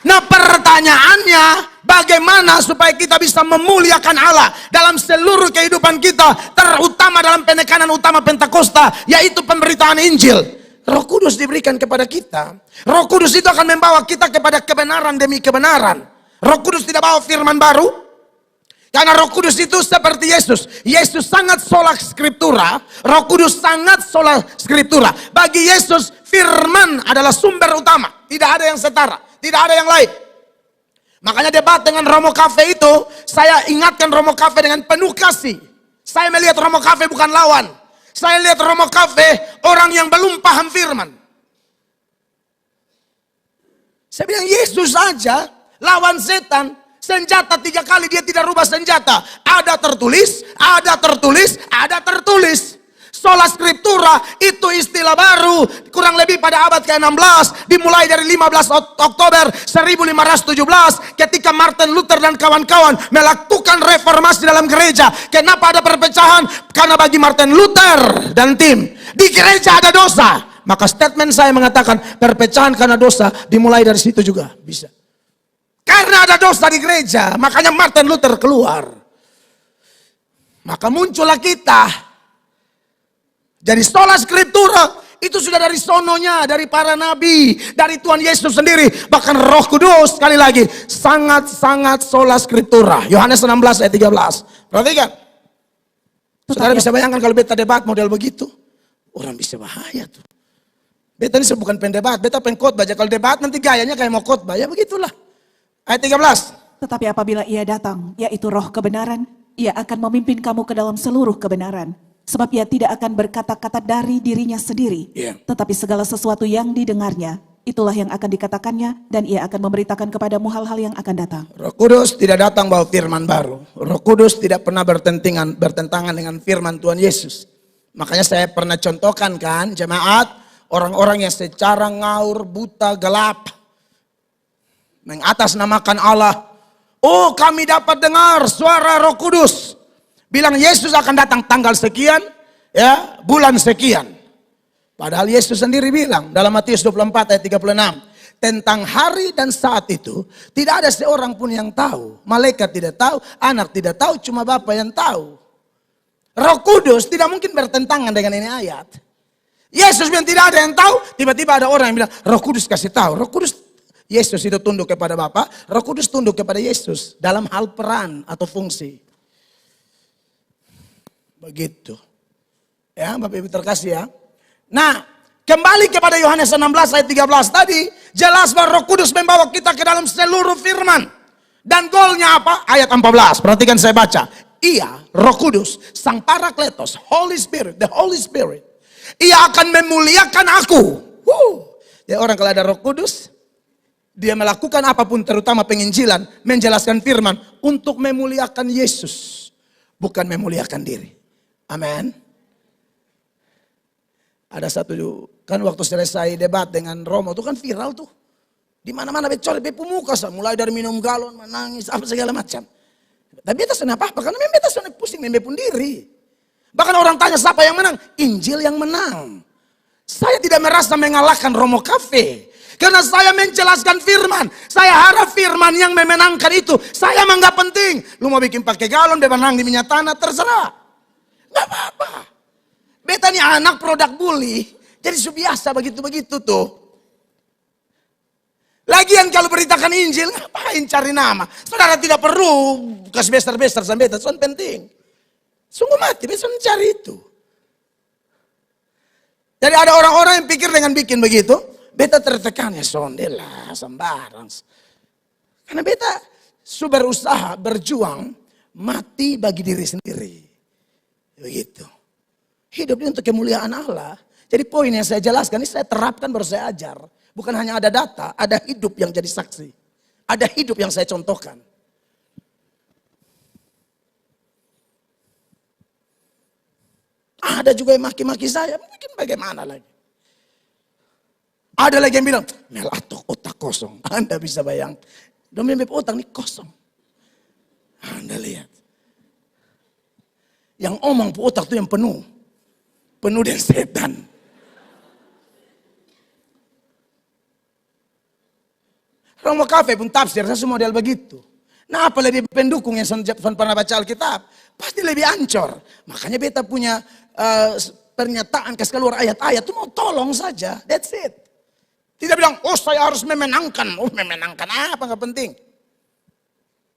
Nah pertanyaannya, bagaimana supaya kita bisa memuliakan Allah dalam seluruh kehidupan kita, terutama dalam penekanan utama Pentakosta, yaitu pemberitaan Injil. Roh Kudus diberikan kepada kita. Roh Kudus itu akan membawa kita kepada kebenaran demi kebenaran. Roh Kudus tidak bawa firman baru. Karena Roh Kudus itu seperti Yesus. Yesus sangat sola scriptura. Roh Kudus sangat sola scriptura. Bagi Yesus firman adalah sumber utama. Tidak ada yang setara. Tidak ada yang lain. Makanya debat dengan Romo Cafe itu, saya ingatkan Romo Cafe dengan penuh kasih. Saya melihat Romo Cafe bukan lawan. Saya lihat Romo Cafe orang yang belum paham firman. Saya bilang Yesus saja lawan setan. Senjata 3 kali dia tidak rubah senjata. Ada tertulis, ada tertulis, ada tertulis. Sola scriptura itu istilah baru. Kurang lebih pada abad ke-16. Dimulai dari 15 Oktober 1517. Ketika Martin Luther dan kawan-kawan melakukan reformasi dalam gereja. Kenapa ada perpecahan? Karena bagi Martin Luther dan tim, di gereja ada dosa. Maka statement saya mengatakan perpecahan karena dosa dimulai dari situ juga bisa. Karena ada dosa di gereja, makanya Martin Luther keluar. Maka muncullah kita. Jadi sola scriptura itu sudah dari sononya, dari para nabi, dari Tuhan Yesus sendiri. Bahkan Roh Kudus, sekali lagi, sangat-sangat sola scriptura. Yohanes 16 ayat 13. Perhatikan. Saudara bisa bayangkan kalau beta debat model begitu. Orang bisa bahaya tuh. Beta ini bukan pendebat, beta pengkhotbah. Kalau debat nanti gayanya kayak mau khotbah, ya begitulah. Ayat 13. Tetapi apabila ia datang, yaitu roh kebenaran, ia akan memimpin kamu ke dalam seluruh kebenaran. Sebab ia tidak akan berkata-kata dari dirinya sendiri. Tetapi segala sesuatu yang didengarnya, itulah yang akan dikatakannya, dan ia akan memberitakan kepadamu hal-hal yang akan datang. Roh Kudus tidak datang bawa firman baru. Roh Kudus tidak pernah bertentangan dengan firman Tuhan Yesus. Makanya saya pernah contohkan kan, jemaat, orang-orang yang secara ngaur, buta, gelap, mengatasnamakan Allah. Oh, kami dapat dengar suara Roh Kudus bilang Yesus akan datang tanggal sekian, ya, bulan sekian. Padahal Yesus sendiri bilang dalam Matius 24 ayat 36, tentang hari dan saat itu tidak ada seorang pun yang tahu. Malaikat tidak tahu, anak tidak tahu, cuma Bapa yang tahu. Roh Kudus tidak mungkin bertentangan dengan ini ayat. Yesus bilang tidak ada yang tahu, tiba-tiba ada orang yang bilang Roh Kudus kasih tahu. Roh Kudus, Yesus itu tunduk kepada Bapa, Roh Kudus tunduk kepada Yesus dalam hal peran atau fungsi. Begitu. Ya, Bapak Ibu terkasih ya. Nah, kembali kepada Yohanes 16 ayat 13 tadi, jelas bahwa Roh Kudus membawa kita ke dalam seluruh firman. Dan goalnya apa? Ayat 14, perhatikan saya baca. Ia, Roh Kudus, Sang Parakletos, Holy Spirit, the Holy Spirit. Ia akan memuliakan aku. Jadi orang kalau ada Roh Kudus, dia melakukan apapun terutama penginjilan, menjelaskan firman untuk memuliakan Yesus. Bukan memuliakan diri. Amin. Ada satu kan waktu selesai debat dengan Romo itu kan viral tuh. Di mana-mana becor bepu muka, mulai dari minum galon, menangis, apa segala macam. Tapi beta apa? Karena memang beta sudah pusing membepun diri. Bahkan orang tanya siapa yang menang? Injil yang menang. Saya tidak merasa mengalahkan Romo Cafe. Karena saya menjelaskan firman. Saya harap firman yang memenangkan itu. Saya emang gak penting. Lu mau bikin pakai galon, bebas menang di minyak tanah, terserah. Gak apa-apa. Beta ini anak produk bully. Jadi biasa begitu-begitu tuh. Lagian kalau beritakan Injil, ngapain cari nama? Saudara tidak perlu kasih bester-bester sama beta. Itu penting. Sungguh mati, beta cari itu. Jadi ada orang-orang yang pikir dengan bikin begitu. Beta tertekan ya sondela, sembarang. Karena beta berusaha, berjuang, mati bagi diri sendiri. Begitu. Hidup ini untuk kemuliaan Allah. Jadi poin yang saya jelaskan ini saya terapkan baru saya ajar. Bukan hanya ada data, ada hidup yang jadi saksi. Ada hidup yang saya contohkan. Ada juga yang maki-maki saya, mungkin bagaimana lagi. Ada lagi yang bilang, melatok otak kosong. Anda bisa bayang, dompet otak ini kosong. Anda lihat. Yang omong otak itu yang penuh. Penuh dengan setan. Romo Cafe pun tafsir, saya semua model begitu. Nah apa lebih pendukung yang pernah baca Alkitab? Pasti lebih ancur. Makanya beta punya pernyataan kasih keluar ayat-ayat itu mau tolong saja. That's it. Tidak bilang, oh saya harus memenangkan. Oh memenangkan apa, gak penting.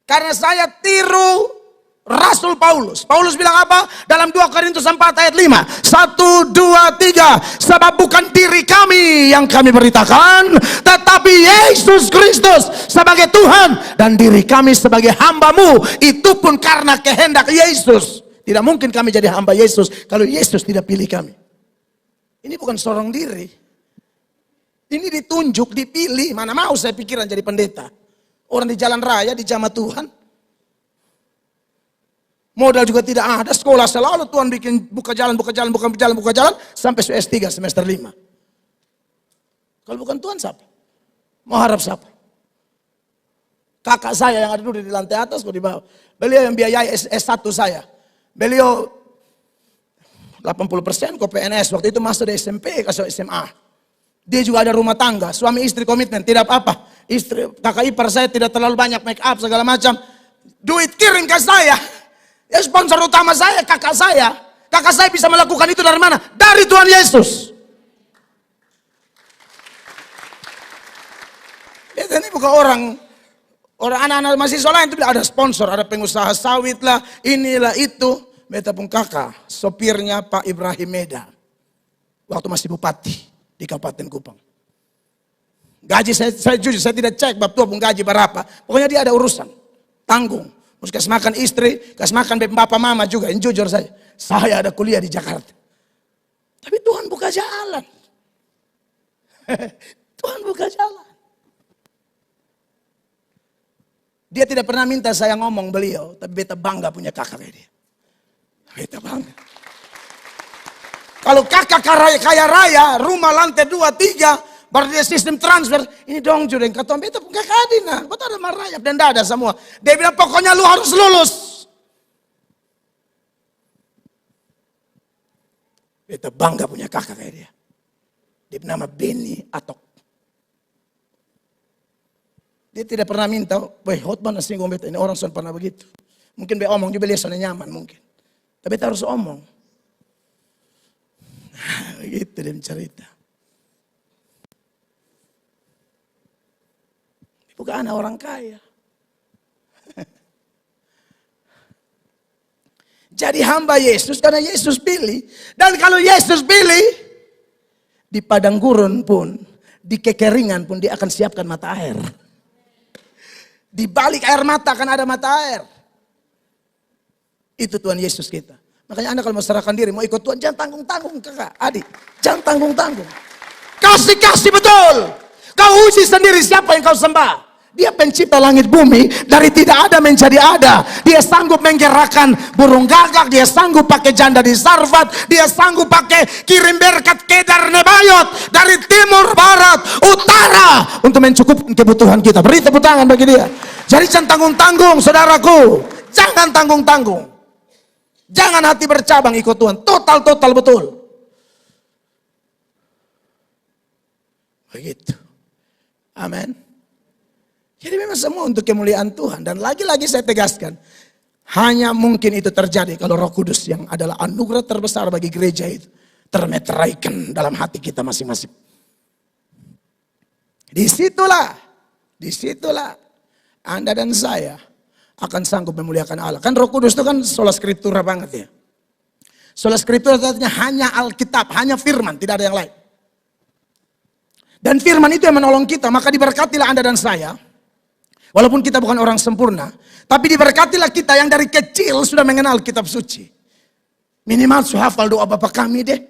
Karena saya tiru Rasul Paulus. Paulus bilang apa? Dalam 2 Korintus 4 ayat 5. 1, 2, 3. Sebab bukan diri kami yang kami beritakan, tetapi Yesus Kristus sebagai Tuhan. Dan diri kami sebagai hamba-Mu. Itu pun karena kehendak Yesus. Tidak mungkin kami jadi hamba Yesus kalau Yesus tidak pilih kami. Ini bukan sorong diri. Ini ditunjuk, dipilih. Mana mau saya pikiran jadi pendeta. Orang di jalan raya, di jamaah Tuhan. Modal juga tidak ada, sekolah selalu Tuhan bikin buka jalan, sampai S3 semester 5. Kalau bukan Tuhan siapa? Mau harap siapa? Kakak saya yang ada dulu di lantai atas, kok di bawah. Beliau yang biayai S1 saya. Beliau 80% kok PNS, waktu itu masuk di SMP, kasih SMA. Dia juga ada rumah tangga, suami istri komitmen, tidak apa-apa. Istri, kakak ipar saya tidak terlalu banyak make up segala macam. Duit kirim ke saya. Ya sponsor utama saya, kakak saya. Kakak saya bisa melakukan itu dari mana? Dari Tuhan Yesus. Ini bukan orang anak-anak mahasiswa lain itu ada sponsor, ada pengusaha sawit lah, inilah itu. Beta pun kakak, sopirnya Pak Ibrahim Meda. Waktu masih bupati di Kabupaten Kupang. Gaji saya jujur, saya tidak cek bab tua pun gaji berapa. Pokoknya dia ada urusan, tanggung. Terus kasih makan istri, kasih makan bapak mama juga. Yang jujur saya ada kuliah di Jakarta. Tapi Tuhan buka jalan. Tuhan buka jalan. Dia tidak pernah minta saya ngomong beliau, tapi beta bangga punya kakak kayak dia. Beta bangga. Kalau kakak kaya raya, rumah lantai 2, 3, baru dia sistem transfer, ini dong jureng, kata beta pun kakak adina, beta ada marayap dan dada semua. Dia bilang pokoknya lu harus lulus. Beta bangga punya kakak kayak dia. Dia bernama Benny Atok. Dia tidak pernah minta, weh hotman singgung beta, ini orang sudah pernah begitu. Mungkin be omong juga dia sudah nyaman mungkin. Tapi beta harus omong. Begitu dia cerita. Bukan anak orang kaya. Jadi hamba Yesus karena Yesus pilih. Dan kalau Yesus pilih, di padang gurun pun, di kekeringan pun dia akan siapkan mata air. Di balik air mata akan ada mata air. Itu Tuhan Yesus kita. Makanya Anda kalau mau serahkan diri, mau ikut Tuhan, jangan tanggung-tanggung kakak, adik. Jangan tanggung-tanggung. Kasih betul. Kau uji sendiri siapa yang kau sembah. Dia pencipta langit bumi, dari tidak ada menjadi ada. Dia sanggup menggerakkan burung gagak, dia sanggup pakai janda di Sarfat, dia sanggup pakai kirim berkat Kedar Nebayot dari timur, barat, utara untuk mencukupkan kebutuhan kita. Beri tepuk tangan bagi dia. Jadi jangan tanggung-tanggung saudaraku. Jangan tanggung-tanggung. Jangan hati bercabang ikut Tuhan. Total betul. Begitu. Amin. Jadi memang semua untuk kemuliaan Tuhan. Dan lagi-lagi saya tegaskan. Hanya mungkin itu terjadi kalau Roh Kudus yang adalah anugerah terbesar bagi gereja itu termeteraikan dalam hati kita masing-masing. Disitulah Anda dan saya akan sanggup memuliakan Allah. Kan Roh Kudus itu kan sola scriptura banget ya. Sola scriptura artinya hanya Alkitab, hanya firman, tidak ada yang lain. Dan firman itu yang menolong kita, maka diberkatilah Anda dan saya. Walaupun kita bukan orang sempurna, tapi diberkatilah kita yang dari kecil sudah mengenal kitab suci. Minimal suhafal doa Bapa kami deh.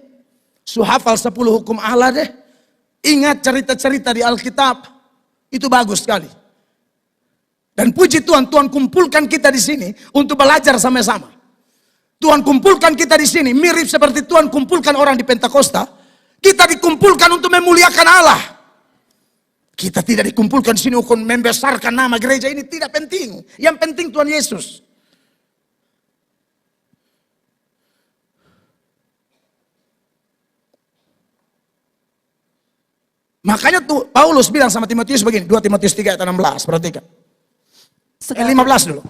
Suhafal 10 hukum Allah deh. Ingat cerita-cerita di Alkitab. Itu bagus sekali. Dan puji Tuhan, Tuhan kumpulkan kita di sini untuk belajar sama-sama. Tuhan kumpulkan kita di sini mirip seperti Tuhan kumpulkan orang di Pentakosta. Kita dikumpulkan untuk memuliakan Allah. Kita tidak dikumpulkan di sini untuk membesarkan nama gereja ini, tidak penting. Yang penting Tuhan Yesus. Makanya tuh Paulus bilang sama Timotius begini, 2 Timotius 3 ayat 16, perhatikan. 15 dulu.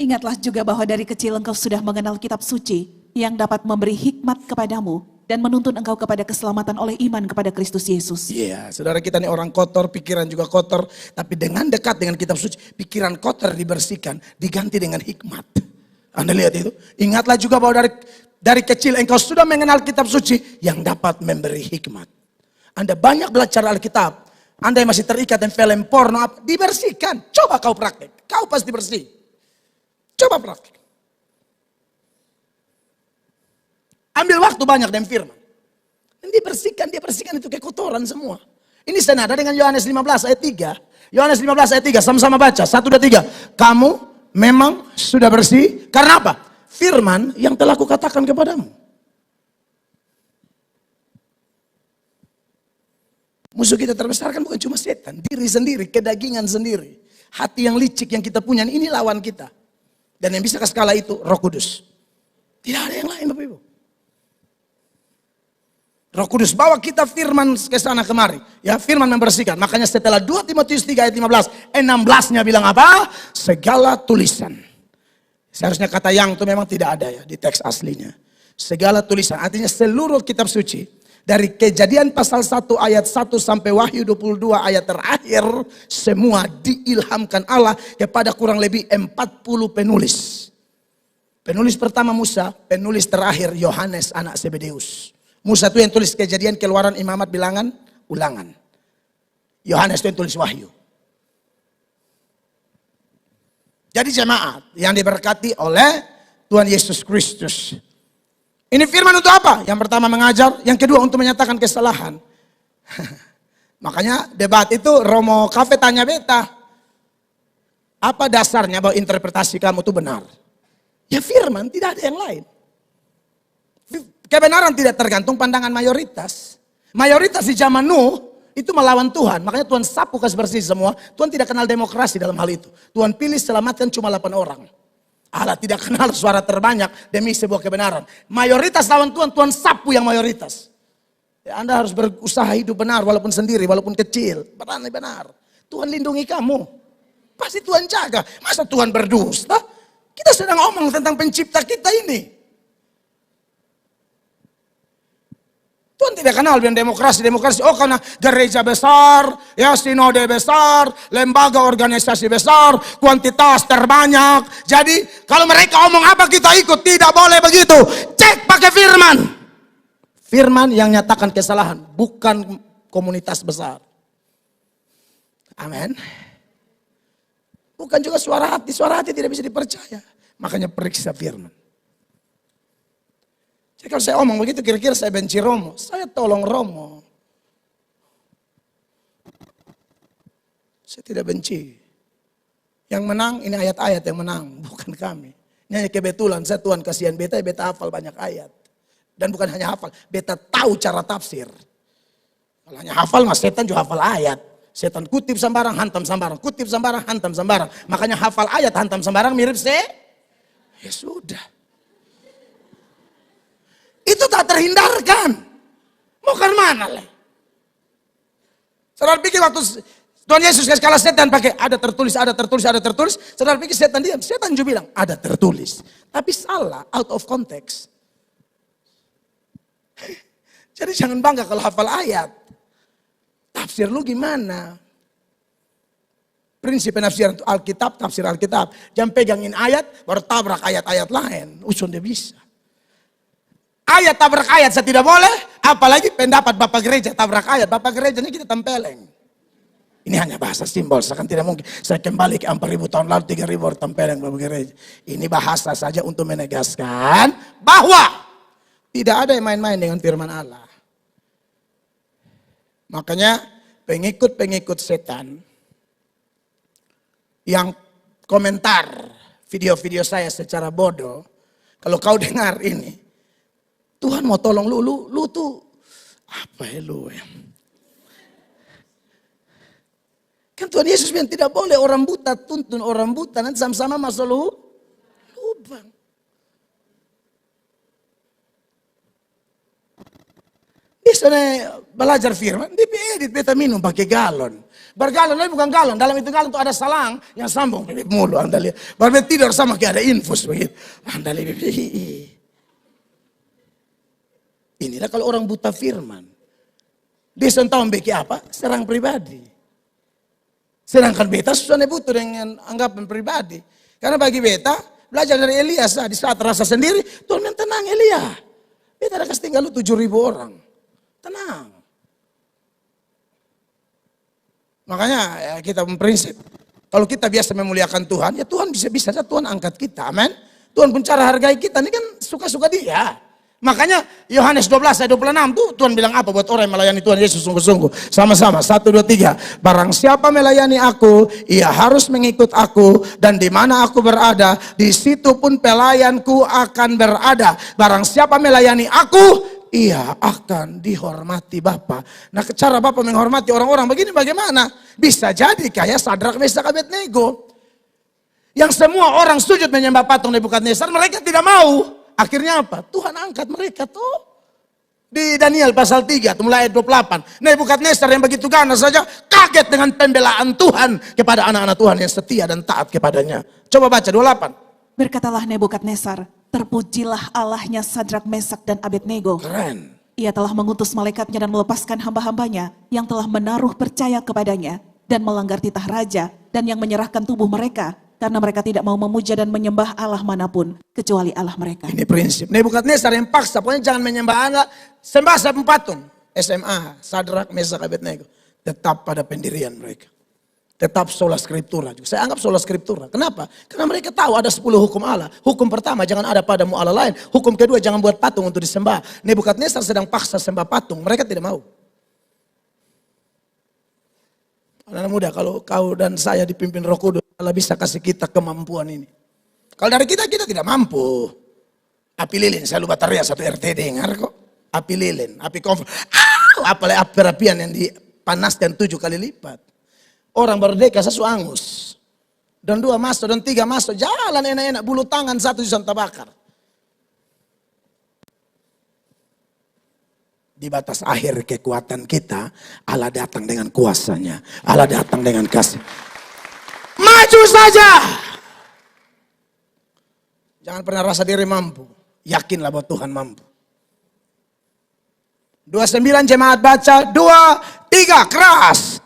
Ingatlah juga bahwa dari kecil engkau sudah mengenal kitab suci yang dapat memberi hikmat kepadamu dan menuntun engkau kepada keselamatan oleh iman kepada Kristus Yesus. Iya, saudara kita ini orang kotor, pikiran juga kotor. Tapi dengan dekat dengan kitab suci, pikiran kotor dibersihkan, diganti dengan hikmat. Anda lihat itu? Ingatlah juga bahwa dari kecil engkau sudah mengenal kitab suci yang dapat memberi hikmat. Anda banyak belajar Alkitab. Anda yang masih terikat dengan film porno, dibersihkan. Coba kau praktek, kau pasti bersih. Coba praktek. Ambil waktu banyak dengan firman. Dan dibersihkan itu kekotoran semua. Ini senada dengan Yohanes 15 ayat 3. Yohanes 15 ayat 3, sama-sama baca. 1, 2, 3. Kamu memang sudah bersih. Karena apa? Firman yang telah kukatakan kepadamu. Musuh kita terbesar kan bukan cuma setan. Diri sendiri, kedagingan sendiri. Hati yang licik yang kita punya, ini lawan kita. Dan yang bisa ke skala itu, Roh Kudus. Tidak ada yang lain Bapak Ibu. Roh Kudus bawa kita firman ke sana kemari. Ya, firman membersihkan. Makanya setelah 2 Timotius 3 ayat 15, 16-nya bilang apa? Segala tulisan. Seharusnya kata yang itu memang tidak ada ya di teks aslinya. Segala tulisan, artinya seluruh kitab suci. Dari Kejadian pasal 1 ayat 1 sampai Wahyu 22 ayat terakhir. Semua diilhamkan Allah kepada kurang lebih 40 penulis. Penulis pertama Musa, penulis terakhir Yohanes anak Zebedeus. Musa itu yang tulis Kejadian, Keluaran, Imamat, Bilangan, Ulangan. Yohanes itu yang tulis Wahyu. Jadi jemaat yang diberkati oleh Tuhan Yesus Kristus. Ini firman untuk apa? Yang pertama mengajar, yang kedua untuk menyatakan kesalahan. Makanya debat itu Romo Cafe tanya beta, apa dasarnya bahwa interpretasi kamu itu benar? Ya firman, tidak ada yang lain. Kebenaran tidak tergantung pandangan mayoritas. Mayoritas di zaman Nuh itu melawan Tuhan. Makanya Tuhan sapu kasih bersih semua. Tuhan tidak kenal demokrasi dalam hal itu. Tuhan pilih selamatkan cuma 8 orang. Allah tidak kenal suara terbanyak demi sebuah kebenaran. Mayoritas lawan Tuhan, Tuhan sapu yang mayoritas. Ya, Anda harus berusaha hidup benar walaupun sendiri, walaupun kecil. Berani benar. Tuhan lindungi kamu. Pasti Tuhan jaga. Masa Tuhan berdusta? Kita sedang ngomong tentang pencipta kita ini. Tuhan tidak kenal dengan demokrasi. Oh karena gereja besar, ya sinode besar, lembaga organisasi besar, kuantitas terbanyak. Jadi kalau mereka omong apa kita ikut, tidak boleh begitu. Cek pakai firman. Firman yang nyatakan kesalahan, bukan komunitas besar. Amin. Bukan juga suara hati tidak bisa dipercaya. Makanya periksa firman. Jadi kalau saya omong begitu kira-kira saya benci Romo. Saya tolong Romo. Saya tidak benci. Yang menang ini ayat-ayat yang menang. Bukan kami. Ini hanya kebetulan saya Tuhan kasihan beta hafal banyak ayat. Dan bukan hanya hafal. Beta tahu cara tafsir. Kalau hanya hafal mas setan juga hafal ayat. Setan kutip sembarang, hantam sembarang. Kutip sembarang, hantam sembarang. Makanya hafal ayat, hantam sembarang mirip ya sudah. Itu tak terhindarkan. Mau ke mana lah? Saudara pikir waktu Tuhan Yesus kasih kalah setan pakai ada tertulis. Saudara pikir setan diam. Setan juga bilang ada tertulis. Tapi salah, out of context. Jadi jangan bangga kalau hafal ayat. Tafsir lu gimana? Prinsip penafsiran itu Alkitab, tafsir Alkitab. Jangan pegangin ayat, baru tabrak ayat-ayat lain. Usun dia bisa. Ayat tabrak ayat saya tidak boleh, apalagi pendapat Bapak Gereja tabrak ayat. Bapak Gerejanya kita tempeleng. Ini hanya bahasa simbol, saya kan tidak mungkin. Saya kembali ke 4.000 tahun lalu, 3.000 orang tempeleng Bapak Gereja. Ini bahasa saja untuk menegaskan bahwa tidak ada yang main-main dengan firman Allah. Makanya pengikut-pengikut setan yang komentar video-video saya secara bodoh, kalau kau dengar ini, Tuhan mau tolong lu tuh apa ya lu ya? Kan Tuhan Yesus bilang tidak boleh orang buta tuntun orang buta nanti sama-sama masuk lubang. Dia sana belajar firman, dia edit beta minum pakai galon. Bergalon tapi bukan galon, dalam itu galon tuh ada salang yang sambung bibit mulu. Anda lihat, baru tidur sama kayak ada infus begitu. Anda lihat, inilah kalau orang buta firman. Dia tahu memiliki apa? Serang pribadi. Sedangkan beta susah butuh dengan anggapan pribadi. Karena bagi beta, belajar dari Elias di saat rasa sendiri, Tuhan yang tenang Elia. Beta ada kasih tinggal lu 7.000 orang. Tenang. Makanya ya, kita berprinsip. Kalau kita biasa memuliakan Tuhan, ya Tuhan bisa saja Tuhan angkat kita. Amin. Tuhan pun cara hargai kita, ini kan suka-suka dia. Makanya Yohanes 12 ayat 26 tuh Tuhan bilang apa buat orang yang melayani Tuhan Yesus sungguh-sungguh. Sama-sama 1, 2, 3. Barang siapa melayani aku, ia harus mengikut aku. Dan di mana aku berada, di situ pun pelayanku akan berada. Barang siapa melayani aku, ia akan dihormati Bapa. Nah cara Bapa menghormati orang-orang begini bagaimana? Bisa jadi kayak Sadrak, Mesak, Abednego. Yang semua orang sujud menyembah patung Nebukadnezar, mereka tidak mau. Akhirnya apa? Tuhan angkat mereka tuh. Di Daniel pasal 3, mulai ayat 28. Nebukadnezar yang begitu ganas saja kaget dengan pembelaan Tuhan kepada anak-anak Tuhan yang setia dan taat kepadanya. Coba baca 28. Berkatalah Nebukadnezar, terpujilah Allahnya Sadrak, Mesak, dan Abednego. Keren. Ia telah mengutus malaikatnya dan melepaskan hamba-hambanya yang telah menaruh percaya kepadanya dan melanggar titah raja dan yang menyerahkan tubuh mereka karena mereka tidak mau memuja dan menyembah Allah manapun kecuali Allah mereka. Ini prinsip. Nebukadnezar yang paksa, pokoknya jangan menyembah Allah, sembah patung. SMA, Sadrak, Mesak, Abednego. Tetap pada pendirian mereka. Tetap sola scriptura. Saya anggap sola scriptura. Kenapa? Karena mereka tahu ada 10 hukum Allah. Hukum pertama, jangan ada padamu Allah lain. Hukum kedua, jangan buat patung untuk disembah. Nebukadnezar sedang paksa sembah patung. Mereka tidak mau. Anak muda, kalau kau dan saya dipimpin Roh Kudus, Allah bisa kasih kita kemampuan ini. Kalau dari kita tidak mampu. Api lilin, saya lupa teriak satu RT dengar kok. Api lilin, api kompor. Apalagi api perapian yang dipanaskan 7 kali lipat. Orang merdeka sesu angus. Dan 2 masuk, dan 3 masuk. Jalan enak-enak, bulu tangan 1 bisa bakar. Di batas akhir kekuatan kita, Allah datang dengan kuasanya. Allah datang dengan kasih. Maju saja. Jangan pernah rasa diri mampu. Yakinlah bahwa Tuhan mampu. 29 jemaat baca, 2, 3, keras.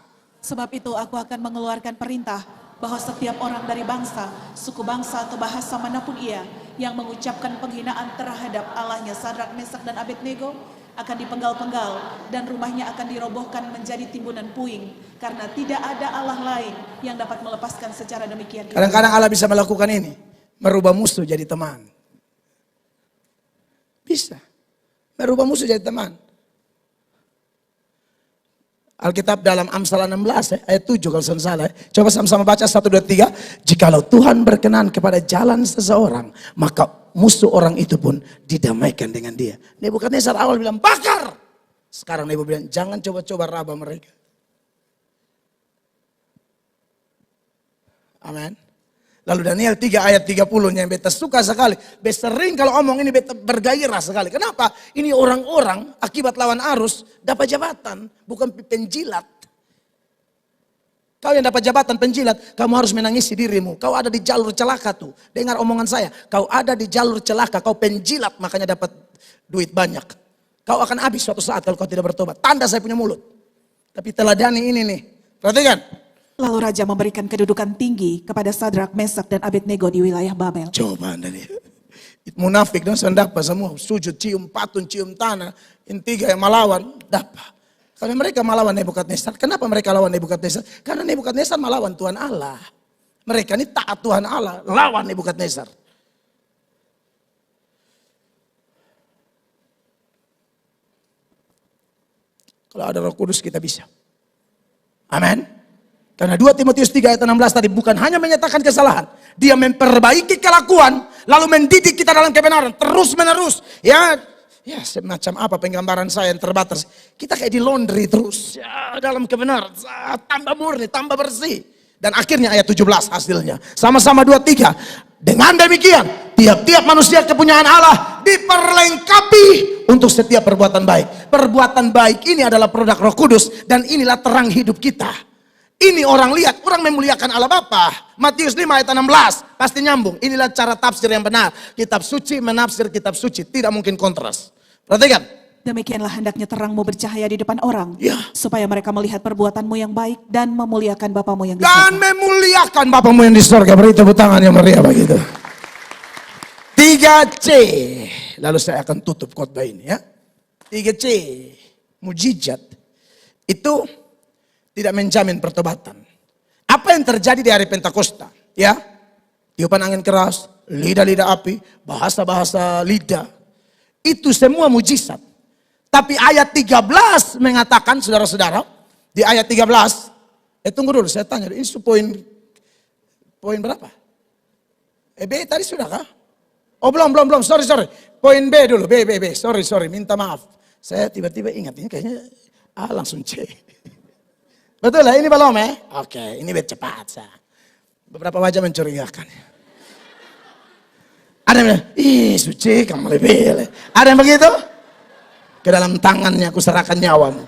Sebab itu aku akan mengeluarkan perintah bahwa setiap orang dari bangsa, suku bangsa atau bahasa manapun ia yang mengucapkan penghinaan terhadap Allahnya Sadrak, Mesak dan Abednego akan dipenggal-penggal dan rumahnya akan dirobohkan menjadi timbunan puing karena tidak ada Allah lain yang dapat melepaskan secara demikian. Kadang-kadang Allah bisa melakukan ini, merubah musuh jadi teman. Bisa. Merubah musuh jadi teman. Alkitab dalam Amsal 16 ayat 7 kalau saya salah. Coba sama-sama baca 1, 2, 3. Jikalau Tuhan berkenan kepada jalan seseorang, maka musuh orang itu pun didamaikan dengan dia. Nebukadnezar awal bilang bakar. Sekarang Nebukadnezar bilang jangan coba-coba raba mereka. Amin. Lalu Daniel 3 ayat 30 yang beta suka sekali. Beta sering kalau omong ini beta bergairah sekali. Kenapa? Ini orang-orang akibat lawan arus dapat jabatan. Bukan penjilat. Kau yang dapat jabatan penjilat, kamu harus menangisi dirimu. Kau ada di jalur celaka tuh. Dengar omongan saya. Kau ada di jalur celaka, kau penjilat makanya dapat duit banyak. Kau akan habis suatu saat kalau kau tidak bertobat. Tanda saya punya mulut. Tapi teladani ini nih. Perhatikan. Lalu raja memberikan kedudukan tinggi kepada Sadrak, Mesak dan Abednego di wilayah Babel. Coba anda nih. Munafik dan sendapa semua. Sujud, cium patung, cium tanah. Intiga yang melawan, dapat. Kalau mereka melawan Nebukadnezar, kenapa mereka lawan Nebukadnezar? Karena Nebukadnezar melawan Tuhan Allah. Mereka ini taat Tuhan Allah, lawan Nebukadnezar. Kalau ada Roh Kudus kita bisa. Amin. Karena 2 Timotius 3 ayat 16 tadi bukan hanya menyatakan kesalahan. Dia memperbaiki kelakuan, lalu mendidik kita dalam kebenaran. Terus menerus. Ya semacam apa penggambaran saya yang terbatas. Kita kayak di laundry terus. Ya, dalam kebenaran. Tambah murni, tambah bersih. Dan akhirnya ayat 17 hasilnya. Sama-sama 2, 3. Dengan demikian, tiap-tiap manusia kepunyaan Allah diperlengkapi untuk setiap perbuatan baik. Perbuatan baik ini adalah produk Roh Kudus. Dan inilah terang hidup kita. Ini orang lihat, orang memuliakan Allah Bapa. Matius 5 ayat 16, pasti nyambung. Inilah cara tafsir yang benar. Kitab suci menafsir kitab suci, tidak mungkin kontras. Perhatikan. Demikianlah hendaknya terangmu bercahaya di depan orang. Ya. Supaya mereka melihat perbuatanmu yang baik dan memuliakan Bapamu yang di Dan surga. memuliakan Bapamu yang di surga. Beri tepuk tangan yang meriah begitu. 3C. Lalu saya akan tutup khotbah ini ya. 3C. Mujizat. Itu tidak menjamin pertobatan. Apa yang terjadi di hari Pentakosta? Ya, tiupan angin keras, lidah-lidah api, bahasa-bahasa lidah. Itu semua mujizat. Tapi ayat 13 mengatakan, saudara-saudara, di ayat 13, tunggu dulu, saya tanya, ini poin berapa? B tadi sudah kah? Oh belum, sorry. Poin B dulu, B, sorry, minta maaf. Saya tiba-tiba ingat, ini kayaknya langsung C. Betul lah, ini belum ya? Oke, ini bet cepat. Beberapa wajah mencurigakan. Ada yang bilang, suci kamu lebih. Ada yang begitu? Ke dalam tangannya aku serahkan nyawamu.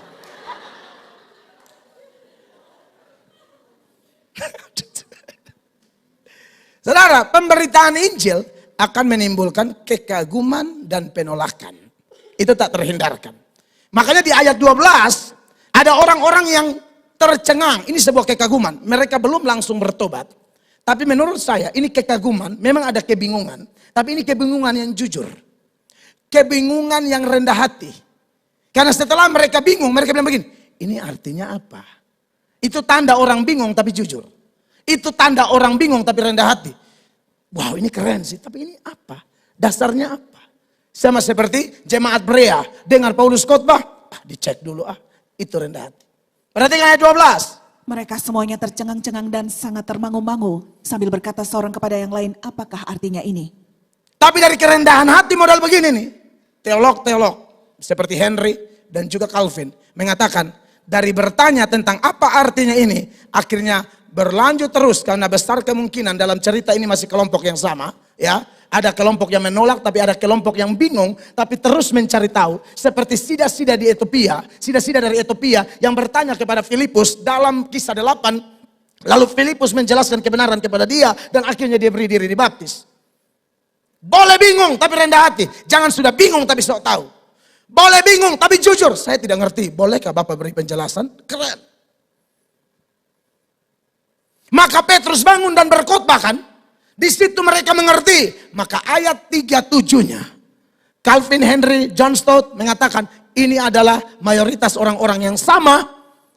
Saudara, pemberitaan Injil akan menimbulkan kekaguman dan penolakan. Itu tak terhindarkan. Makanya di ayat 12, ada orang-orang yang tercengang, ini sebuah kekaguman. Mereka belum langsung bertobat. Tapi menurut saya ini kekaguman, memang ada kebingungan. Tapi ini kebingungan yang jujur. Kebingungan yang rendah hati. Karena setelah mereka bingung, mereka bilang begini, ini artinya apa? Itu tanda orang bingung tapi jujur. Itu tanda orang bingung tapi rendah hati. Wow, ini keren sih, tapi ini apa? Dasarnya apa? Sama seperti jemaat Berea, dengar Paulus khotbah, dicek dulu itu rendah hati. Perhatikan ayat 12. Mereka semuanya tercengang-cengang dan sangat termangu-mangu sambil berkata seorang kepada yang lain, apakah artinya ini? Tapi dari kerendahan hati modal begini nih, teolog-teolog seperti Henry dan juga Calvin mengatakan dari bertanya tentang apa artinya ini, akhirnya berlanjut terus karena besar kemungkinan dalam cerita ini masih kelompok yang sama, ya. Ada kelompok yang menolak, tapi ada kelompok yang bingung, tapi terus mencari tahu. Seperti sida-sida di Ethiopia, sida-sida dari Ethiopia yang bertanya kepada Filipus dalam kisah 8. Lalu Filipus menjelaskan kebenaran kepada dia dan akhirnya dia beri diri dibaptis. Boleh bingung tapi rendah hati. Jangan sudah bingung tapi sok tahu. Boleh bingung tapi jujur. Saya tidak ngerti. Bolehkah Bapak beri penjelasan? Keren. Maka Petrus bangun dan berkhotbah kan. Di situ mereka mengerti. Maka ayat 37-nya. Calvin, Henry, John Stott mengatakan ini adalah mayoritas orang-orang yang sama.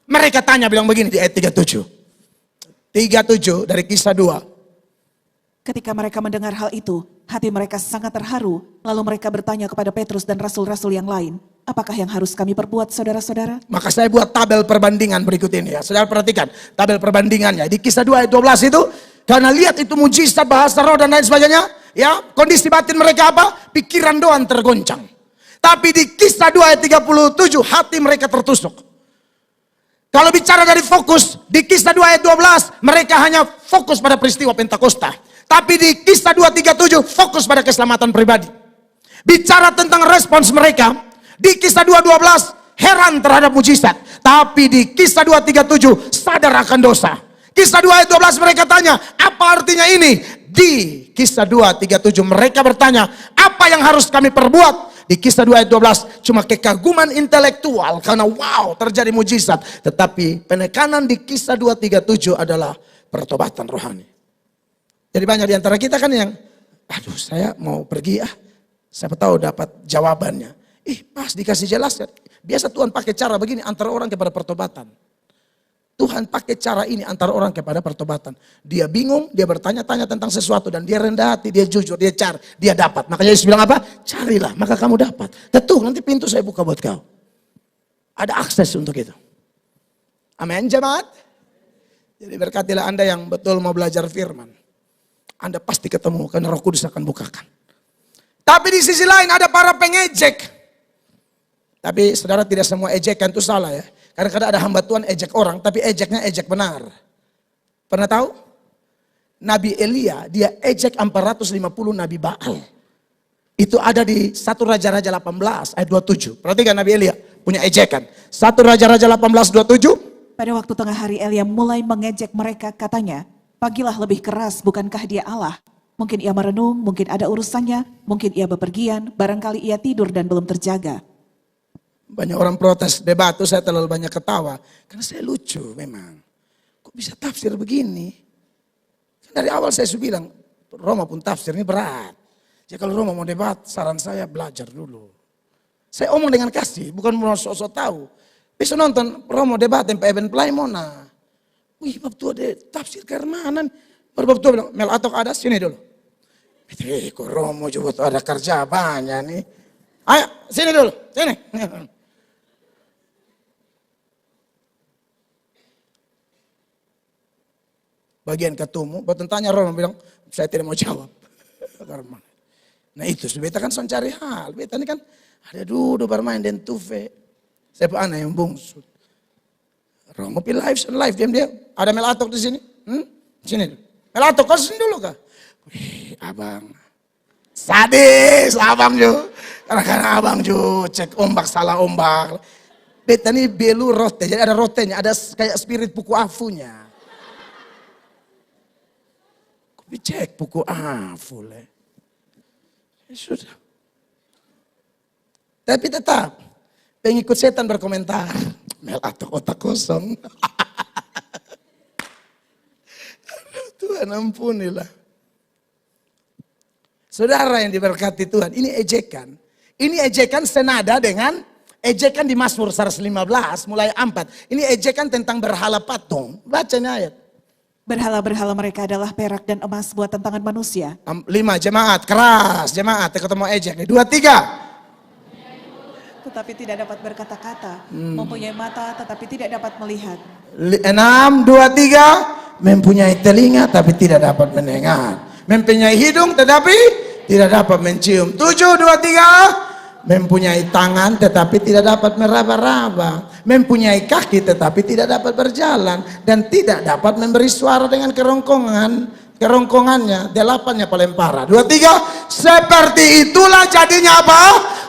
Mereka tanya bilang begini di ayat 37. 37 dari kisah 2. Ketika mereka mendengar hal itu, hati mereka sangat terharu. Lalu mereka bertanya kepada Petrus dan rasul-rasul yang lain, apakah yang harus kami perbuat saudara-saudara? Maka saya buat tabel perbandingan berikut ini ya. Saudara perhatikan tabel perbandingannya. Di kisah 2 ayat 12 itu, karena lihat itu mujizat bahasa roh dan lain sebagainya. Ya, kondisi batin mereka apa? Pikiran doang tergoncang. Tapi di kisah 2 ayat 37, hati mereka tertusuk. Kalau bicara dari fokus, di kisah 2 ayat 12, mereka hanya fokus pada peristiwa Pentakosta. Tapi di kisah 2:37 fokus pada keselamatan pribadi. Bicara tentang respons mereka, di kisah 2:12 heran terhadap mujizat. Tapi di kisah 2:37 sadar akan dosa. Kisah 2 ayat 12 mereka tanya, apa artinya ini? Di kisah 2:37 mereka bertanya, apa yang harus kami perbuat? Di kisah 2 ayat 12 cuma kekaguman intelektual karena wow terjadi mujizat. Tetapi penekanan di kisah 2:37 adalah pertobatan rohani. Jadi banyak di antara kita kan yang, aduh saya mau pergi siapa tahu dapat jawabannya. Pas dikasih jelaskan. Biasa Tuhan pakai cara begini antara orang kepada pertobatan. Tuhan pakai cara ini antara orang kepada pertobatan. Dia bingung, dia bertanya-tanya tentang sesuatu dan dia rendah hati, dia jujur, dia cari, dia dapat. Makanya Yesus bilang apa? Carilah, maka kamu dapat. Ketuk, nanti pintu saya buka buat kau. Ada akses untuk itu. Amin, jemaat. Jadi berkatilah Anda yang betul mau belajar firman. Anda pasti ketemu karena Roh Kudus akan bukakan. Tapi di sisi lain ada para pengejek. Tapi saudara tidak semua ejekan itu salah ya. Kadang-kadang ada hamba Tuhan ejek orang, tapi ejeknya ejek benar. Pernah tahu? Nabi Elia, dia ejek 450 Nabi Baal. Itu ada di 1 Raja-Raja 18 ayat 27. Perhatikan Nabi Elia punya ejekan. 1 Raja-Raja 18, 27. Pada waktu tengah hari Elia mulai mengejek mereka, katanya, pagilah lebih keras, bukankah dia Allah? Mungkin ia merenung, mungkin ada urusannya, mungkin ia bepergian, barangkali ia tidur dan belum terjaga. Banyak orang protes debat itu saya terlalu banyak ketawa. Karena saya lucu memang. Kok bisa tafsir begini? Dari awal saya sudah bilang, Roma pun tafsir ini berat. Jadi kalau Roma mau debat, saran saya belajar dulu. Saya omong dengan kasih, bukan mau sok-sok tahu. Bisa nonton Roma debat yang Eben Plaimona. Wih, bab tua deh, tafsir kemanan. Baru bab tua bilang, Mel Atok ada, sini dulu. Kok Romo juga tuh ada kerja banyak nih. Ayo, sini dulu, sini. Bagian ketumu, buat tanya Romo bilang, saya tidak mau jawab. Nah itu, beta kan son cari hal. Beta ini kan ada duduk bermain dan tuve. Saya pun anak yang bungsu. Romo pilih live, diam-diam. Ada Mel Atok di sini. Sini. Mel Atok, kau sini dulu kah? Wih, abang. Sadis, abang juga. Karena abang juga cek ombak, salah ombak. Beta ini belu rote, jadi ada rotenya, ada kayak spirit puku afunya. Cek buku afu le. Sudah. Tapi tetap pengikut setan berkomentar. Mel Atok otak kosong. Tuhan ampunilah. Saudara yang diberkati Tuhan, ini ejekan. Ini ejekan senada dengan ejekan di Mazmur 115 mulai 4. Ini ejekan tentang berhala patung. Bacanya ayat. Berhala-berhala mereka adalah perak dan emas buatan tangan manusia. 5 jemaat, keras jemaat, ketemu ejek nih. 2, 3. tetapi tidak dapat berkata-kata, mempunyai mata tetapi tidak dapat melihat. 6, 2, 3, mempunyai telinga tapi tidak dapat mendengar. Mempunyai hidung tetapi tidak dapat mencium. 7, 2, 3, mempunyai tangan tetapi tidak dapat meraba-raba. Mempunyai kaki tetapi tidak dapat berjalan. Dan tidak dapat memberi suara dengan kerongkongannya. 8-nya paling parah. 2, 3, seperti itulah jadinya apa?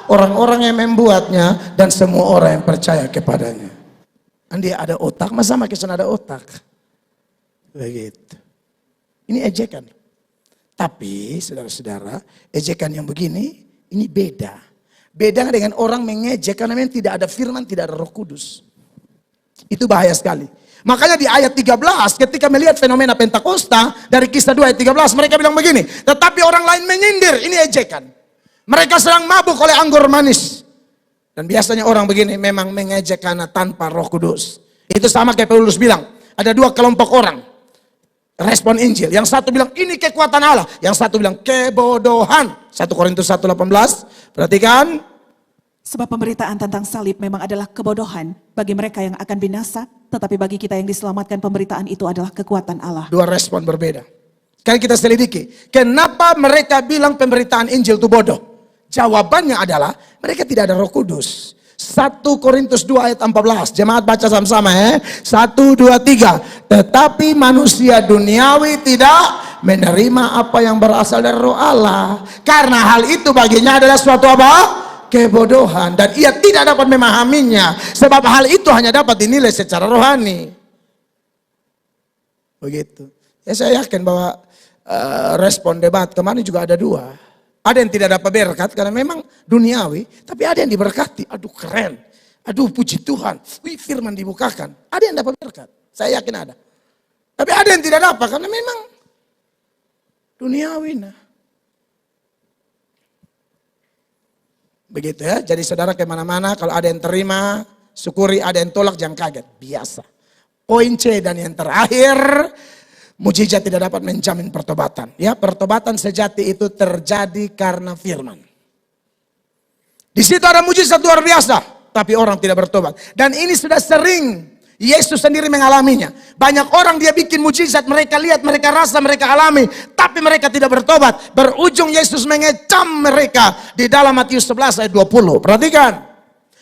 Orang-orang yang membuatnya dan semua orang yang percaya kepadanya. Andi ada otak, masa makin ada otak? Begitu. Ini ejekan. Tapi saudara-saudara, ejekan yang begini, ini beda. Beda dengan orang mengejek karena memang tidak ada firman, tidak ada Roh Kudus. Itu bahaya sekali. Makanya di ayat 13 ketika melihat fenomena Pentakosta dari Kisah 2 ayat 13 mereka bilang begini, tetapi orang lain menyindir, ini ejekan. Mereka sedang mabuk oleh anggur manis. Dan biasanya orang begini memang mengejek karena tanpa Roh Kudus. Itu sama kayak Paulus bilang, ada 2 kelompok orang respon Injil. Yang satu bilang ini kekuatan Allah, yang satu bilang kebodohan. 1 Korintus 1:18. Perhatikan. Sebab pemberitaan tentang salib memang adalah kebodohan bagi mereka yang akan binasa, tetapi bagi kita yang diselamatkan pemberitaan itu adalah kekuatan Allah. 2 respon berbeda. Sekarang kita selidiki, kenapa mereka bilang pemberitaan Injil itu bodoh? Jawabannya adalah mereka tidak ada Roh Kudus. 1 Korintus 2 ayat 14. Jemaat baca sama-sama ya. 1, 2, 3. Tetapi manusia duniawi tidak menerima apa yang berasal dari Roh Allah. Karena hal itu baginya adalah suatu apa? Kebodohan. Dan ia tidak dapat memahaminya. Sebab hal itu hanya dapat dinilai secara rohani. Begitu. Ya saya yakin bahwa respon debat kemarin juga ada 2. Ada yang tidak dapat berkat karena memang duniawi, tapi ada yang diberkati. Aduh keren, aduh puji Tuhan, wih firman dibukakan. Ada yang dapat berkat, saya yakin ada. Tapi ada yang tidak dapat karena memang duniawi. Nah. Begitu ya, jadi saudara kemana-mana kalau ada yang terima, syukuri, ada yang tolak jangan kaget, biasa. Poin C dan yang terakhir, mujizat tidak dapat menjamin pertobatan. Ya, pertobatan sejati itu terjadi karena firman. Di situ ada mujizat luar biasa, tapi orang tidak bertobat. Dan ini sudah sering Yesus sendiri mengalaminya. Banyak orang dia bikin mujizat, mereka lihat, mereka rasa, mereka alami, tapi mereka tidak bertobat. Berujung Yesus mengecam mereka di dalam Matius 11 ayat 20. Perhatikan.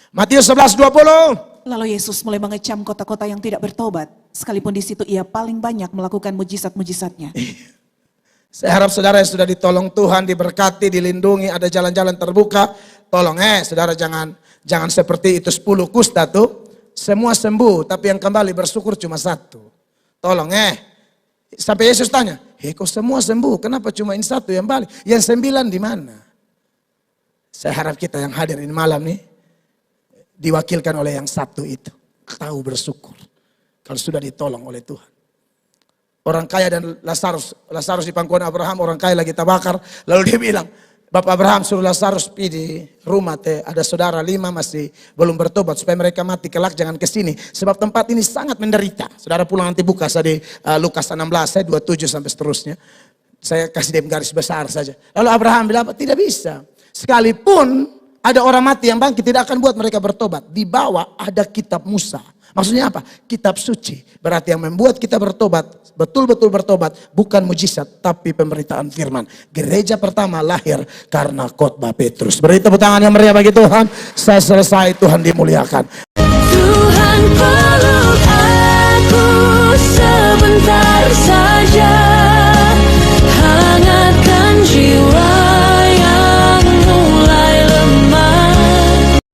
Matius 11 20. Lalu Yesus mulai mengecam kota-kota yang tidak bertobat, sekalipun di situ ia paling banyak melakukan mujizat-mujizatnya. Saya harap saudara yang sudah ditolong Tuhan, diberkati, dilindungi, ada jalan-jalan terbuka. Tolong saudara jangan seperti itu 10 kusta tuh. Semua sembuh, tapi yang kembali bersyukur cuma 1. Tolong sampai Yesus tanya, kok semua sembuh, kenapa cuma ini 1 yang balik? Yang 9 di mana? Saya harap kita yang hadir ini malam nih, diwakilkan oleh yang 1 itu. Tahu bersyukur. Kalau sudah ditolong oleh Tuhan. Orang kaya dan Lazarus di pangkuan Abraham, orang kaya lagi terbakar. Lalu dia bilang, Bapak Abraham suruh Lazarus pergi di rumah ada saudara 5 masih belum bertobat. Supaya mereka mati kelak jangan ke sini. Sebab tempat ini sangat menderita. Saudara pulang nanti buka di Lukas 16, saya 27 sampai seterusnya. Saya kasih dia garis besar saja. Lalu Abraham bilang, tidak bisa. Sekalipun ada orang mati yang bangkit tidak akan buat mereka bertobat. Di bawah ada kitab Musa. Maksudnya apa? Kitab suci. Berarti yang membuat kita bertobat, betul-betul bertobat, bukan mujizat, tapi pemberitaan firman. Gereja pertama lahir karena khotbah Petrus. Beri tepuk tangan yang meriah bagi Tuhan. Saya selesai, Tuhan dimuliakan. Tuhan peluk aku sebentar saja.